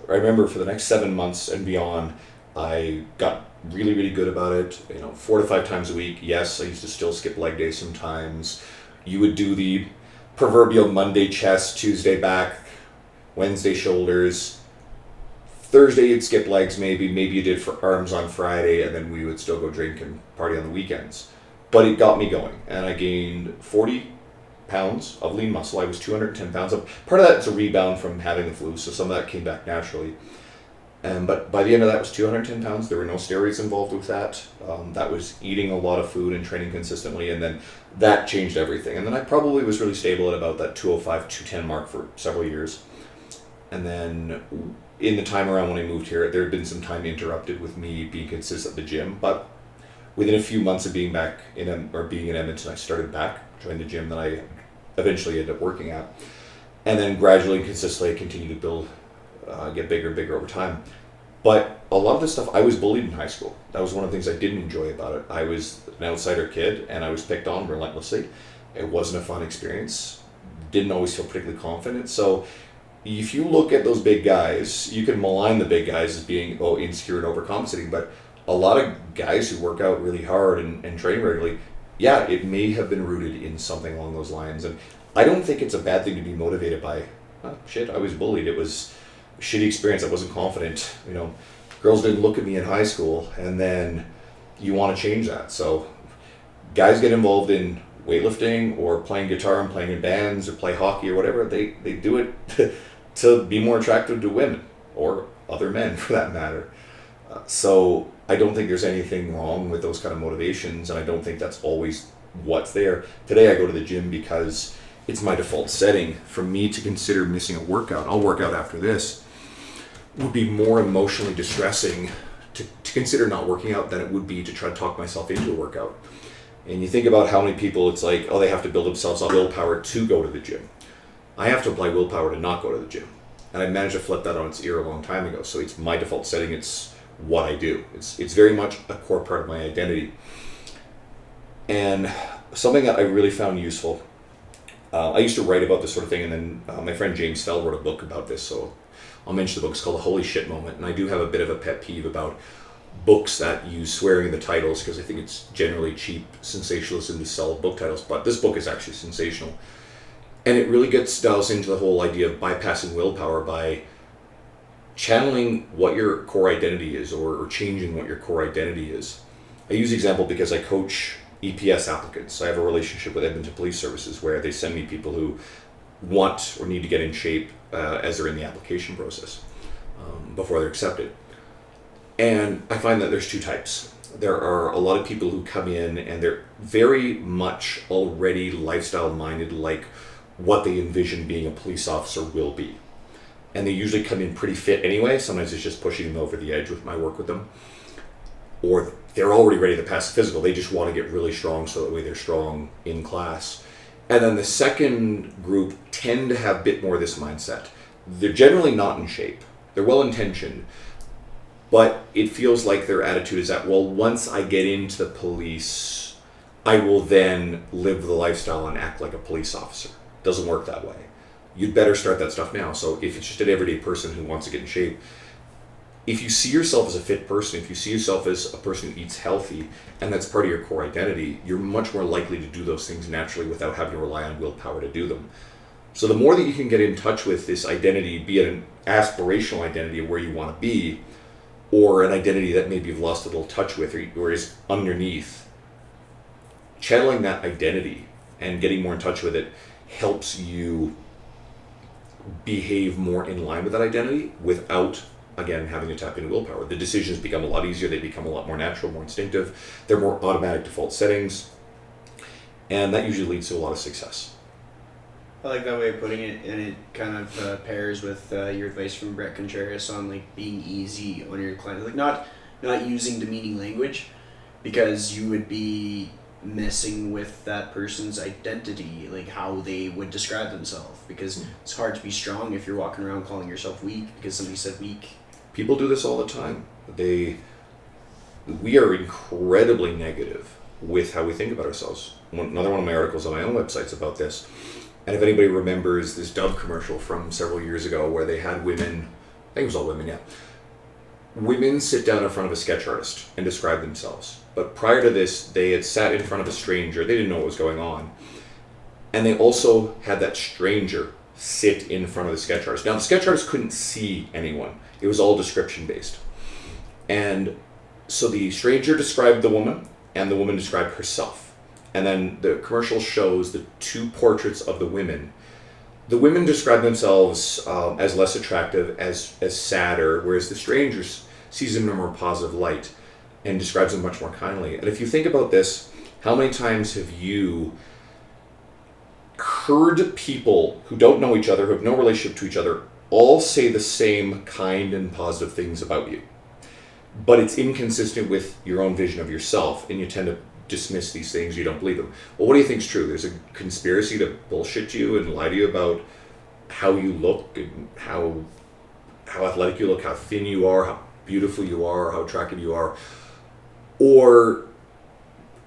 S2: remember for the next 7 months and beyond, I got really, really good about it. 4 to 5 times a week. Yes, I used to still skip leg day sometimes. You would do the proverbial Monday chest, Tuesday back, Wednesday shoulders. Thursday you'd skip legs maybe you did for arms on Friday, and then we would still go drink and party on the weekends. But it got me going, and I gained 40 pounds of lean muscle. I was 210 pounds. Part of that is a rebound from having the flu, so some of that came back naturally. But by the end of that, it was 210 pounds. There were no steroids involved with that. That was eating a lot of food and training consistently, and then that changed everything. And then I probably was really stable at about that 205, 210 mark for several years. And then in the time around when I moved here, there had been some time interrupted with me being consistent at the gym, but within a few months of being back being in Edmonton, I started back, joined the gym that I eventually ended up working at. And then gradually and consistently I continued to build, get bigger and bigger over time. But a lot of this stuff, I was bullied in high school. That was one of the things I didn't enjoy about it. I was an outsider kid, and I was picked on relentlessly. It wasn't a fun experience. Didn't always feel particularly confident. So if you look at those big guys, you can malign the big guys as being insecure and overcompensating, but a lot of guys who work out really hard and train regularly, yeah, it may have been rooted in something along those lines. And I don't think it's a bad thing to be motivated by, I was bullied. It was a shitty experience. I wasn't confident. Girls didn't look at me in high school, and then you want to change that. So guys get involved in weightlifting or playing guitar and playing in bands or play hockey or whatever. They do it to be more attractive to women or other men for that matter. So I don't think there's anything wrong with those kind of motivations, and I don't think that's always what's there. Today I go to the gym because it's my default setting. For me to consider missing a workout, I'll work out after this, would be more emotionally distressing to consider not working out than it would be to try to talk myself into a workout. And you think about how many people it's like, they have to build themselves up willpower to go to the gym. I have to apply willpower to not go to the gym. And I managed to flip that on its ear a long time ago. So it's my default setting. It's what I do. It's very much a core part of my identity. And something that I really found useful, I used to write about this sort of thing, and then my friend James Fell wrote a book about this, so I'll mention the book. It's called The Holy Shit Moment, and I do have a bit of a pet peeve about books that use swearing in the titles, because I think it's generally cheap sensationalism to sell book titles, but this book is actually sensational. And it really dials into the whole idea of bypassing willpower by channeling what your core identity is, or changing what your core identity is. I use the example because I coach EPS applicants. I have a relationship with Edmonton Police Services where they send me people who want or need to get in shape as they're in the application process before they're accepted. And I find that there's two types. There are a lot of people who come in and they're very much already lifestyle minded, like what they envision being a police officer will be. And they usually come in pretty fit anyway. Sometimes it's just pushing them over the edge with my work with them. Or they're already ready to pass the physical. They just want to get really strong so that way they're strong in class. And then the second group tend to have a bit more of this mindset. They're generally not in shape. They're well-intentioned. But it feels like their attitude is that, well, once I get into the police, I will then live the lifestyle and act like a police officer. Doesn't work that way. You'd better start that stuff now. So if it's just an everyday person who wants to get in shape, if you see yourself as a fit person, if you see yourself as a person who eats healthy, and that's part of your core identity, you're much more likely to do those things naturally without having to rely on willpower to do them. So the more that you can get in touch with this identity, be it an aspirational identity of where you want to be, or an identity that maybe you've lost a little touch with, or is underneath, channeling that identity and getting more in touch with it helps you behave more in line with that identity without, again, having to tap into willpower. The decisions become a lot easier, they become a lot more natural, more instinctive, they're more automatic default settings, and that usually leads to a lot of success.
S1: I like that way of putting it, and it kind of pairs with your advice from Brett Contreras on like being easy on your client, like not using demeaning language, because you would be messing with that person's identity, like how they would describe themselves, because it's hard to be strong if you're walking around calling yourself weak because somebody said weak.
S2: People do this all the time. We are incredibly negative with how we think about ourselves. Another one of my articles on my own website's about this. And if anybody remembers this Dove commercial from several years ago where they had women, I think it was all women, yeah. Women sit down in front of a sketch artist and describe themselves. But prior to this, they had sat in front of a stranger. They didn't know what was going on. And they also had that stranger sit in front of the sketch artist. Now, the sketch artist couldn't see anyone. It was all description based. And so the stranger described the woman, and the woman described herself. And then the commercial shows the two portraits of the women. The women describe themselves as less attractive, as sadder, whereas the stranger sees them in a more positive light and describes them much more kindly. And if you think about this, how many times have you heard people who don't know each other, who have no relationship to each other, all say the same kind and positive things about you? But it's inconsistent with your own vision of yourself, and you tend to dismiss these things, you don't believe them. Well, what do you think is true? There's a conspiracy to bullshit you and lie to you about how you look and how athletic you look, how thin you are, how beautiful you are, how attractive you are, or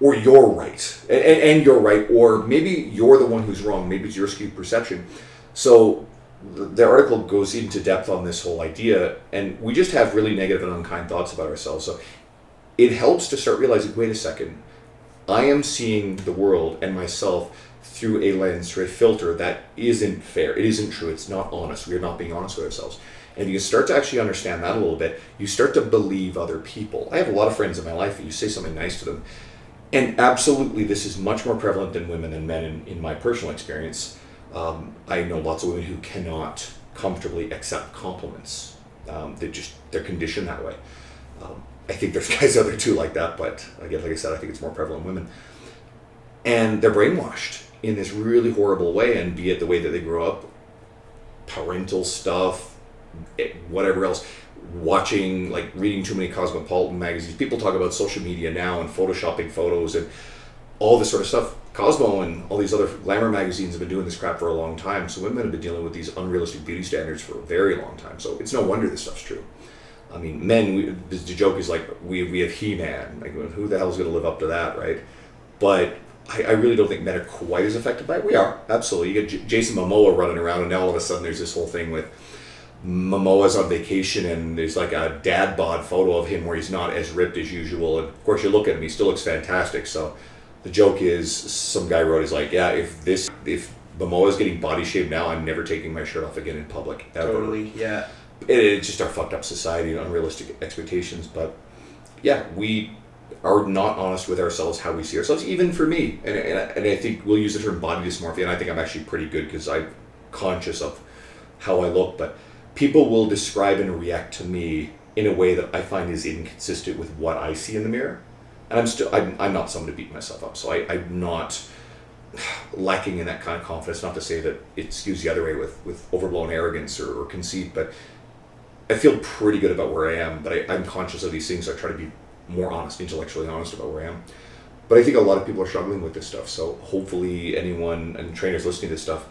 S2: you're right, and you're right, or maybe you're the one who's wrong, maybe it's your skewed perception. So the article goes into depth on this whole idea, and we just have really negative and unkind thoughts about ourselves. So it helps to start realizing, wait a second, I am seeing the world and myself through a lens, through a filter that isn't fair. It isn't true. It's not honest. We are not being honest with ourselves. And you start to actually understand that a little bit. You start to believe other people. I have a lot of friends in my life, and you say something nice to them. And absolutely, this is much more prevalent in women than men in my personal experience. I know lots of women who cannot comfortably accept compliments. They're conditioned that way. I think there's guys out there too like that, but again, like I said, I think it's more prevalent in women. And they're brainwashed in this really horrible way, and be it the way that they grow up, parental stuff, whatever else, reading too many Cosmopolitan magazines. People talk about social media now and photoshopping photos and all this sort of stuff. Cosmo and all these other glamour magazines have been doing this crap for a long time, so women have been dealing with these unrealistic beauty standards for a very long time, so it's no wonder this stuff's true. I mean, men, the joke is like, we have He-Man. Like, who the hell's going to live up to that, right? But I really don't think men are quite as affected by it. We are, absolutely. You get Jason Momoa running around, and now all of a sudden there's this whole thing with Momoa's on vacation, and there's like a dad bod photo of him where he's not as ripped as usual. And of course, you look at him, he still looks fantastic. So the joke is, some guy wrote, is like, yeah, if Momoa's getting body shaved now, I'm never taking my shirt off again in public. Ever.
S1: Totally, yeah.
S2: It's just our fucked up society and unrealistic expectations. But yeah, we are not honest with ourselves, how we see ourselves, even for me. And I think we'll use the term body dysmorphia, and I think I'm actually pretty good because I'm conscious of how I look. But people will describe and react to me in a way that I find is inconsistent with what I see in the mirror. And I'm not someone to beat myself up. So I'm not lacking in that kind of confidence. Not to say that it skews the other way with overblown arrogance or conceit, but I feel pretty good about where I am. But I'm conscious of these things. So I try to be more honest, intellectually honest about where I am. But I think a lot of people are struggling with this stuff. So hopefully anyone and trainers listening to this stuff,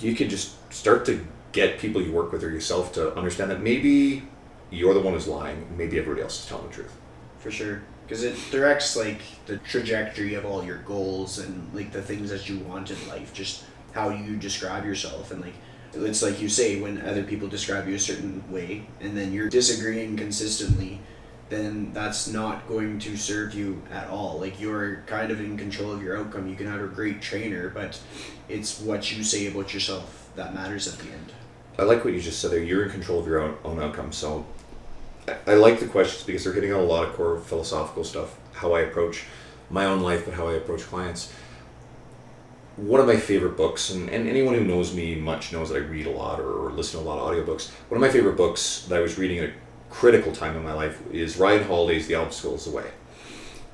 S2: you can just start to get people you work with or yourself to understand that maybe you're the one who's lying, maybe everybody else is telling the truth.
S1: For sure. Because it directs like the trajectory of all your goals and like the things that you want in life, just how you describe yourself. And like, it's like you say, when other people describe you a certain way and then you're disagreeing consistently, then that's not going to serve you at all. Like, you're kind of in control of your outcome. You can have a great trainer, but it's what you say about yourself that matters at the end.
S2: I like what you just said there. You're in control of your own outcome. So I like the questions because they're hitting on a lot of core philosophical stuff, how I approach my own life, but how I approach clients. One of my favorite books, and anyone who knows me much knows that I read a lot or listen to a lot of audiobooks. One of my favorite books that I was reading at a critical time in my life is Ryan Holiday's The Obstacle is the Way.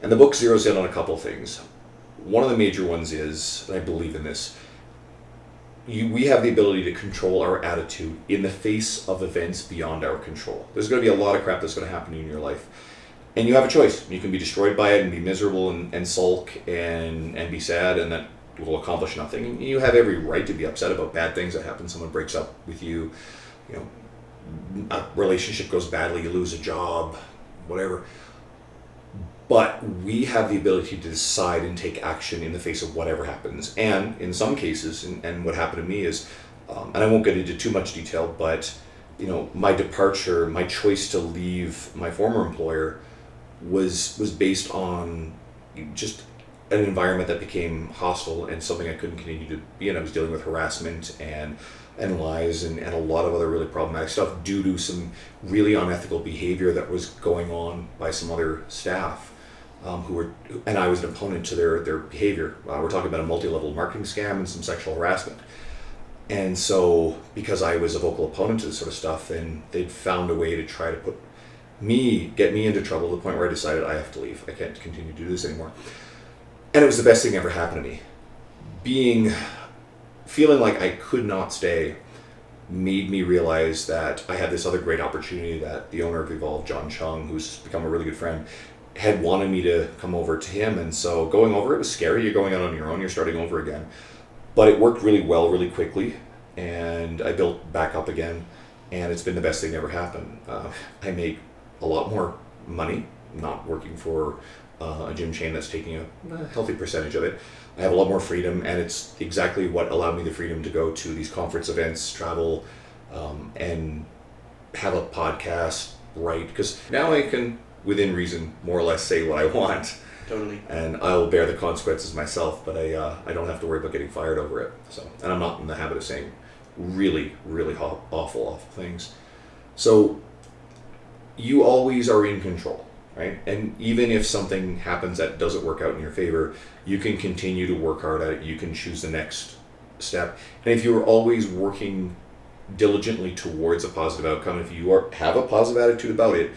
S2: And the book zeroes in on a couple of things. One of the major ones is, and I believe in this, we have the ability to control our attitude in the face of events beyond our control. There's going to be a lot of crap that's going to happen in your life. And you have a choice. You can be destroyed by it and be miserable and sulk and be sad, and that will accomplish nothing. And you have every right to be upset about bad things that happen. Someone breaks up with you, a relationship goes badly, you lose a job, whatever. But we have the ability to decide and take action in the face of whatever happens. And in some cases, and what happened to me is, and I won't get into too much detail, but my departure, my choice to leave my former employer was based on just an environment that became hostile and something I couldn't continue to be in. I was dealing with harassment and lies and a lot of other really problematic stuff due to some really unethical behavior that was going on by some other staff and I was an opponent to their behavior. We're talking about a multi-level marketing scam and some sexual harassment. And so because I was a vocal opponent to this sort of stuff, and they'd found a way to try to get me into trouble to the point where I decided I have to leave. I can't continue to do this anymore. And it was the best thing that ever happened to me. Feeling like I could not stay made me realize that I had this other great opportunity that the owner of Evolve, John Chung, who's become a really good friend, had wanted me to come over to him. And so going over, it was scary. You're going out on your own, you're starting over again. But it worked really well, really quickly, and I built back up again, and it's been the best thing that ever happened. I make a lot more money not working for a gym chain that's taking a healthy percentage of it. I have a lot more freedom, and it's exactly what allowed me the freedom to go to these conference events, travel, and have a podcast, write, because now I can, within reason, more or less say what I want.
S1: Totally.
S2: And I'll bear the consequences myself, but I don't have to worry about getting fired over it. So, and I'm not in the habit of saying really, really awful things. So you always are in control, right? And even if something happens that doesn't work out in your favor, you can continue to work hard at it. You can choose the next step. And if you're always working diligently towards a positive outcome, if you have a positive attitude about it,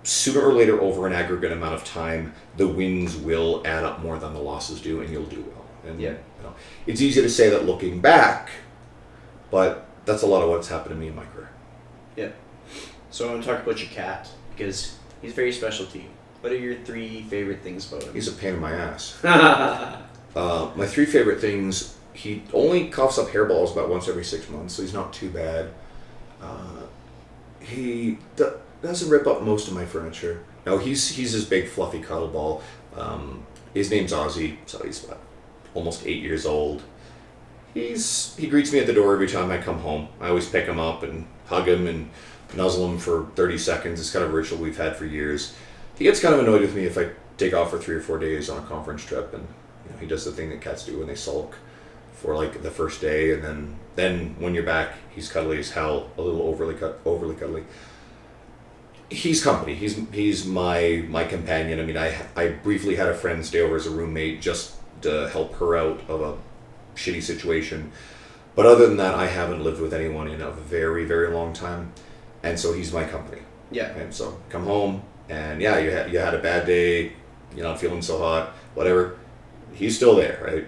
S2: sooner or later, over an aggregate amount of time, the wins will add up more than the losses do, and you'll do well. And it's easy to say that looking back, but that's a lot of what's happened to me in my career.
S1: Yeah. So I want to talk about your cat, because he's very special to you. What are your 3 favorite things about him?
S2: He's a pain in my ass. My 3 favorite things: he only coughs up hairballs about once every 6 months, so he's not too bad. doesn't rip up most of my furniture. No, he's this big fluffy cuddle ball. His name's Ozzy, so he's what, almost 8 years old. He greets me at the door every time I come home. I always pick him up and hug him and nuzzle him for 30 seconds. It's kind of a ritual we've had for years. He gets kind of annoyed with me if I take off for 3 or 4 days on a conference trip, and he does the thing that cats do when they sulk for like the first day, and then when you're back, he's cuddly as hell, a little overly cuddly. He's company. He's my companion. I mean, I briefly had a friend stay over as a roommate just to help her out of a shitty situation. But other than that, I haven't lived with anyone in a very, very long time. And so he's my company.
S1: Yeah.
S2: And so come home and yeah, you had a bad day, you're not feeling so hot, whatever. He's still there, right?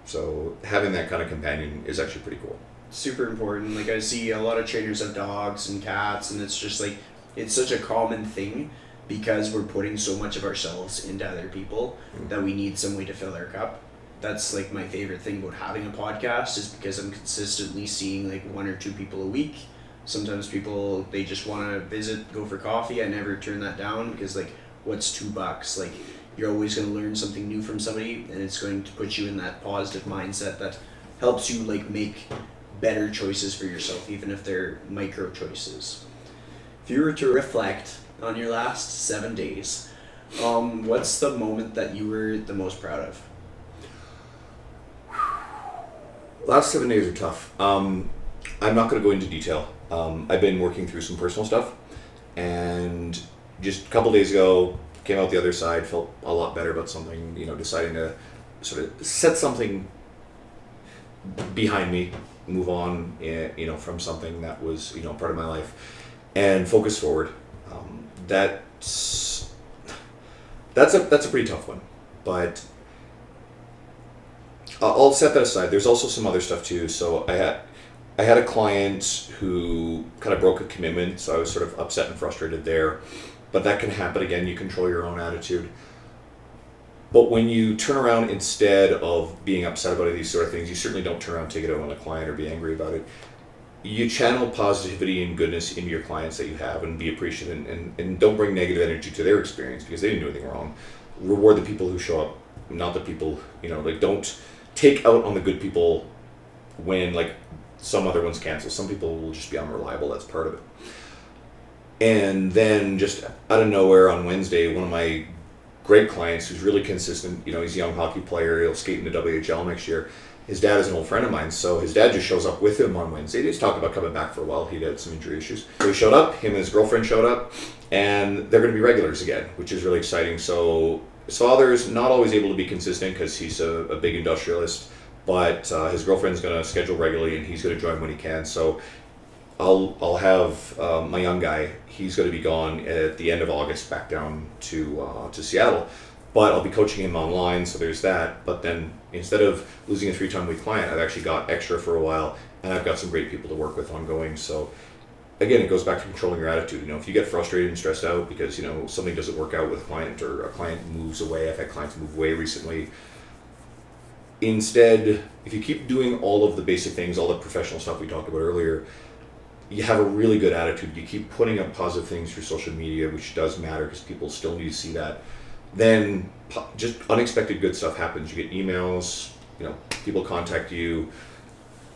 S2: So having that kind of companion is actually pretty cool.
S1: Super important. Like I see a lot of trainers have dogs and cats, and it's just like, it's such a common thing because we're putting so much of ourselves into other people that we need some way to fill our cup. That's like my favorite thing about having a podcast, is because I'm consistently seeing like 1 or 2 people a week. Sometimes people, they just want to visit, go for coffee. I never turn that down because like, what's $2? Like, you're always going to learn something new from somebody, and it's going to put you in that positive mindset that helps you like make better choices for yourself, even if they're micro choices. If you were to reflect on your last 7 days, what's the moment that you were the most proud of?
S2: Last 7 days are tough. I'm not going to go into detail. I've been working through some personal stuff, and just a couple days ago, came out the other side, felt a lot better about something, deciding to sort of set something behind me, move on, from something that was, part of my life, and focus forward. That's a pretty tough one, but I'll set that aside. There's also some other stuff too. So I had a client who kind of broke a commitment, so I was sort of upset and frustrated there. But that can happen again. You control your own attitude. But when you turn around, instead of being upset about these sort of things, you certainly don't turn around and take it out on a client or be angry about it. You channel positivity and goodness into your clients that you have, and be appreciative, and don't bring negative energy to their experience because they didn't do anything wrong. Reward the people who show up, not the people, don't take out on the good people when some other ones cancel. Some people will just be unreliable. That's part of it. And then just out of nowhere on Wednesday, one of my great clients who's really consistent, he's a young hockey player, he'll skate in the WHL next year. His dad is an old friend of mine, so his dad just shows up with him on Wednesday. They just talked about coming back for a while. He had some injury issues. So he showed up, him and his girlfriend showed up, and they're going to be regulars again, which is really exciting. So his father's not always able to be consistent because he's a big industrialist, but his girlfriend's going to schedule regularly, and he's going to join when he can. So I'll have my young guy. He's going to be gone at the end of August back down to Seattle, but I'll be coaching him online. So there's that. But then instead of losing a 3-time-a-week client, I've actually got extra for a while, and I've got some great people to work with ongoing. So again, it goes back to controlling your attitude. If you get frustrated and stressed out because something doesn't work out with a client, or a client moves away. I've had clients move away recently. Instead, if you keep doing all of the basic things, all the professional stuff we talked about earlier, you have a really good attitude, you keep putting up positive things through social media, which does matter because people still need to see that, then just unexpected good stuff happens. You get emails, people contact you.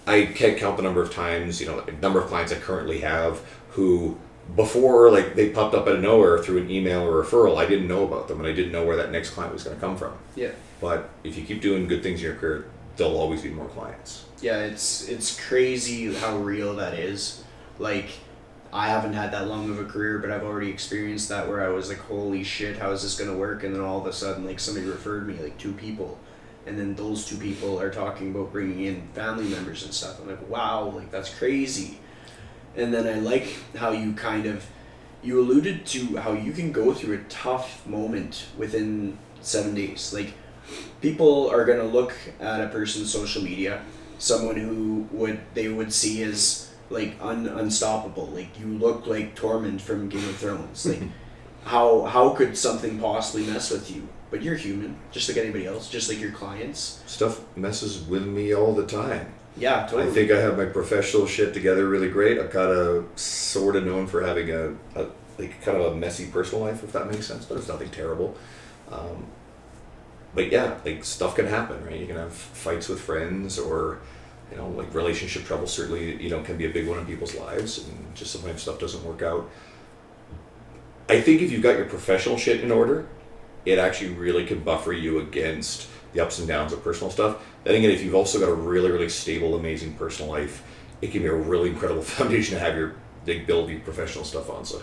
S2: I can't count the number of times, the number of clients I currently have who before they popped up out of nowhere through an email or referral. I didn't know about them, and I didn't know where that next client was going to come from.
S1: Yeah.
S2: But if you keep doing good things in your career, there'll always be more clients.
S1: Yeah, it's crazy how real that is. I haven't had that long of a career, but I've already experienced that where I was like, holy shit, how is this going to work? And then all of a sudden, somebody referred me 2 people. And then those 2 people are talking about bringing in family members and stuff. I'm like, wow, that's crazy. And then I like how you you alluded to how you can go through a tough moment within 7 days. People are going to look at a person's social media, someone who they would see as unstoppable. You look like Tormund from Game of Thrones. How could something possibly mess with you? But you're human, just like anybody else, just like your clients.
S2: Stuff messes with me all the time.
S1: Yeah, totally.
S2: I think I have my professional shit together really great. I'm kind of sort of known for having a like kind of a messy personal life, if that makes sense, but it's nothing terrible. But yeah, like stuff can happen, right? You can have fights with friends, or like relationship trouble certainly, can be a big one in people's lives, and just sometimes stuff doesn't work out. I think if you've got your professional shit in order, it actually really can buffer you against the ups and downs of personal stuff. Then again, if you've also got a really, really stable, amazing personal life, it can be a really incredible foundation to have your big build your professional stuff on. So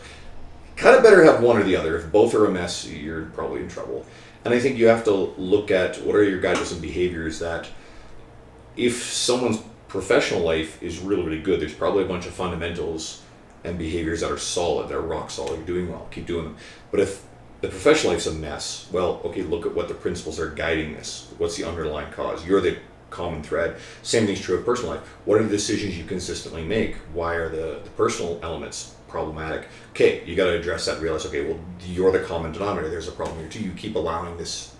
S2: kind of better have one or the other. If both are a mess, you're probably in trouble. And I think you have to look at what are your guidelines and behaviors that if someone's professional life is really, really good, there's probably a bunch of fundamentals and behaviors that are solid, that are rock solid, you're doing well, keep doing them. But if the professional life's a mess, well, okay, look at what the principles are guiding this. What's the underlying cause? You're the common thread. Same thing's true of personal life. What are the decisions you consistently make? Why are the personal elements problematic? Okay, you got to address that and realize, okay, well, you're the common denominator. There's a problem here too. You keep allowing this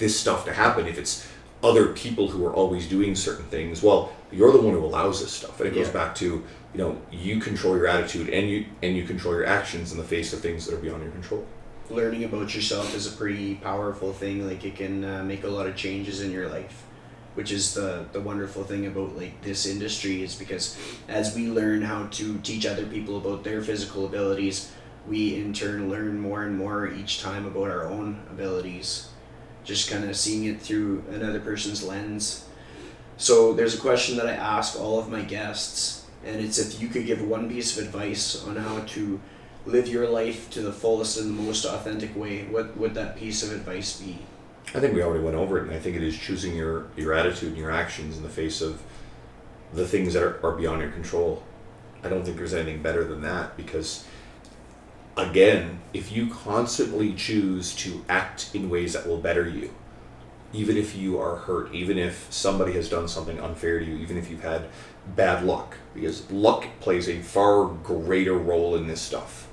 S2: stuff to happen. If it's other people who are always doing certain things, well, you're the one who allows this stuff. And it goes back to, you control your attitude and you control your actions in the face of things that are beyond your control.
S1: Learning about yourself is a pretty powerful thing. Like, it can make a lot of changes in your life, which is the wonderful thing about like this industry, is because as we learn how to teach other people about their physical abilities, we in turn learn more and more each time about our own abilities, just kind of seeing it through another person's lens. So there's a question that I ask all of my guests, and it's, if you could give one piece of advice on how to live your life to the fullest and the most authentic way, what would that piece of advice be?
S2: I think we already went over it, and I think it is choosing your attitude and your actions in the face of the things that are beyond your control. I don't think there's anything better than that, because again, if you constantly choose to act in ways that will better you, even if you are hurt, even if somebody has done something unfair to you, even if you've had bad luck, because luck plays a far greater role in this stuff.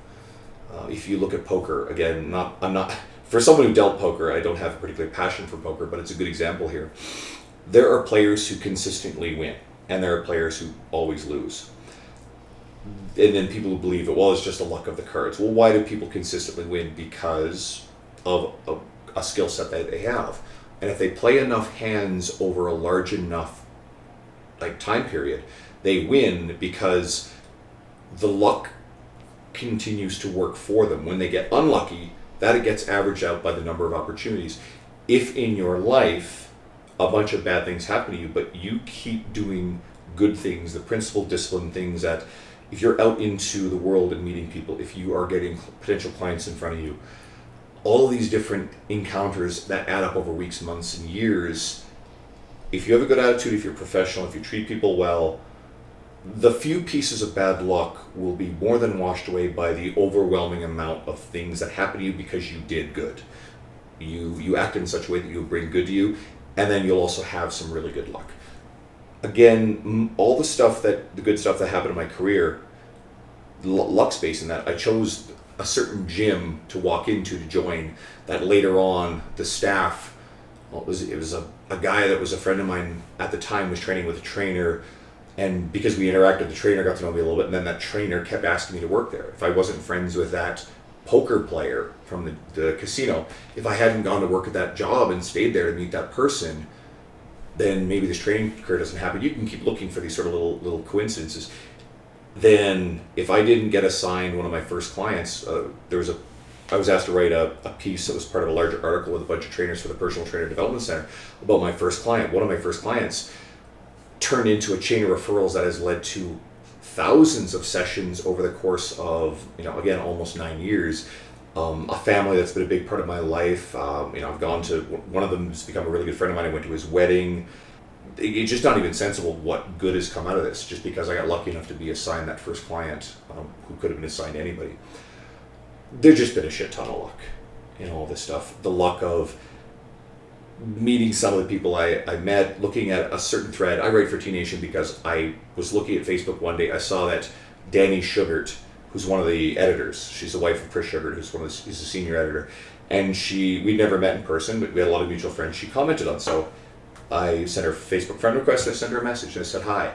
S2: If you look at poker, again, I'm not for someone who dealt poker, I don't have a particular passion for poker, but it's a good example here. There are players who consistently win, and there are players who always lose. And then people who believe that, well, it's just the luck of the cards. Well, why do people consistently win? Because of a skill set that they have. And if they play enough hands over a large enough time period, they win because the luck continues to work for them. When they get unlucky, that it gets averaged out by the number of opportunities. If in your life a bunch of bad things happen to you, but you keep doing good things, the principled, disciplined things that, if you're out into the world and meeting people, if you are getting potential clients in front of you, all of these different encounters that add up over weeks, months, and years, if you have a good attitude, if you're professional, if you treat people well, the few pieces of bad luck will be more than washed away by the overwhelming amount of things that happen to you because you did good. You act in such a way that you'll bring good to you, and then you'll also have some really good luck. Again, all the good stuff that happened in my career, luck's based in that. I chose a certain gym to walk into to join that later on the staff, it was a guy that was a friend of mine at the time, was training with a trainer, and because we interacted, the trainer got to know me a little bit, and then that trainer kept asking me to work there. If I wasn't friends with that poker player from the casino, if I hadn't gone to work at that job and stayed there to meet that person, then maybe this training career doesn't happen. You can keep looking for these sort of little coincidences. Then if I didn't get assigned one of my first clients, I was asked to write a piece that was part of a larger article with a bunch of trainers for the Personal Trainer Development Center about my first client. One of my first clients turned into a chain of referrals that has led to thousands of sessions over the course of, again, almost 9 years. A family that's been a big part of my life. I've gone to, one of them has become a really good friend of mine. I went to his wedding. It's just not even sensible what good has come out of this, just because I got lucky enough to be assigned that first client, who could have been assigned to anybody. There's just been a shit ton of luck in all this stuff. The luck of meeting some of the people I met, looking at a certain thread. I write for T-Nation because I was looking at Facebook one day. I saw that Danny Sugart, who's one of the editors, she's the wife of Chris Sugart, he's a senior editor, and we'd never met in person, but we had a lot of mutual friends. She commented on, so I sent her a Facebook friend request, I sent her a message, and I said hi.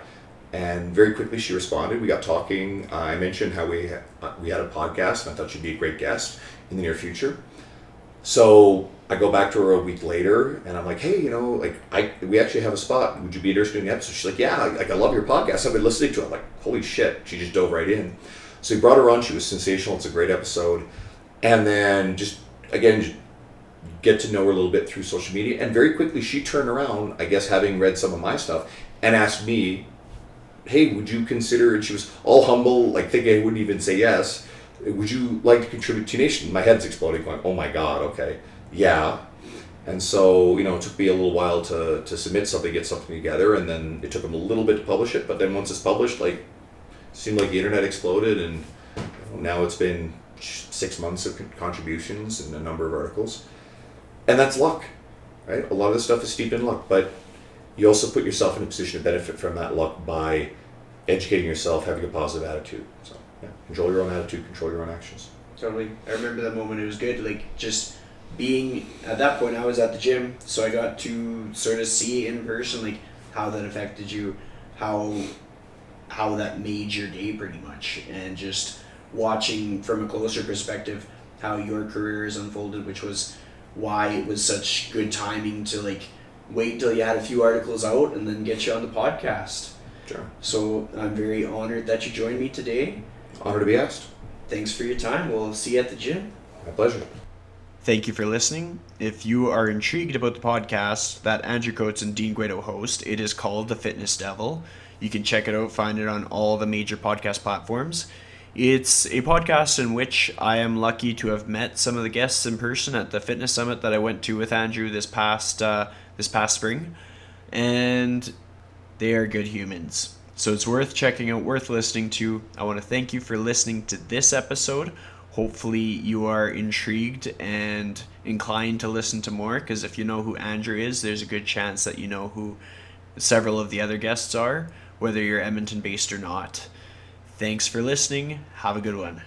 S2: And very quickly she responded. We got talking. I mentioned how we had a podcast, and I thought she'd be a great guest in the near future. So I go back to her a week later, and I'm like, hey, we actually have a spot. Would you be interested in the episode? She's like, yeah, I love your podcast. I've been listening to it. I'm like, holy shit. She just dove right in. So we brought her on. She was sensational. It's a great episode. And then just get to know her a little bit through social media. And very quickly she turned around, I guess having read some of my stuff, and asked me, hey, would you consider, and she was all humble, like thinking I wouldn't even say yes, would you like to contribute to Nation? My head's exploding, going, oh my God, okay, yeah. And so, it took me a little while to submit something, get something together, and then it took them a little bit to publish it, but then once it's published, seemed like the internet exploded, and now it's been 6 months of contributions and a number of articles. And that's luck, right? A lot of this stuff is steeped in luck, but you also put yourself in a position to benefit from that luck by educating yourself, having a positive attitude. So, yeah, control your own attitude, control your own actions.
S1: Totally. I remember that moment. It was good. Just being, at that point, I was at the gym, so I got to sort of see in person, how that affected you, how that made your day pretty much, and just watching from a closer perspective how your career has unfolded, which was why it was such good timing to wait till you had a few articles out and then get you on the podcast.
S2: Sure.
S1: So I'm very honored that you joined me today.
S2: Honored to be asked.
S1: Thanks for your time. We'll see you at the gym.
S2: My pleasure.
S1: Thank you for listening. If you are intrigued about the podcast that Andrew Coates and Dean Guido host, it is called The Fitness Devil. You can check it out, find it on all the major podcast platforms. It's a podcast in which I am lucky to have met some of the guests in person at the fitness summit that I went to with Andrew this past spring, and they are good humans. So it's worth checking out, worth listening to. I want to thank you for listening to this episode. Hopefully you are intrigued and inclined to listen to more, because if you know who Andrew is, there's a good chance that you know who several of the other guests are, whether you're Edmonton based or not. Thanks for listening. Have a good one.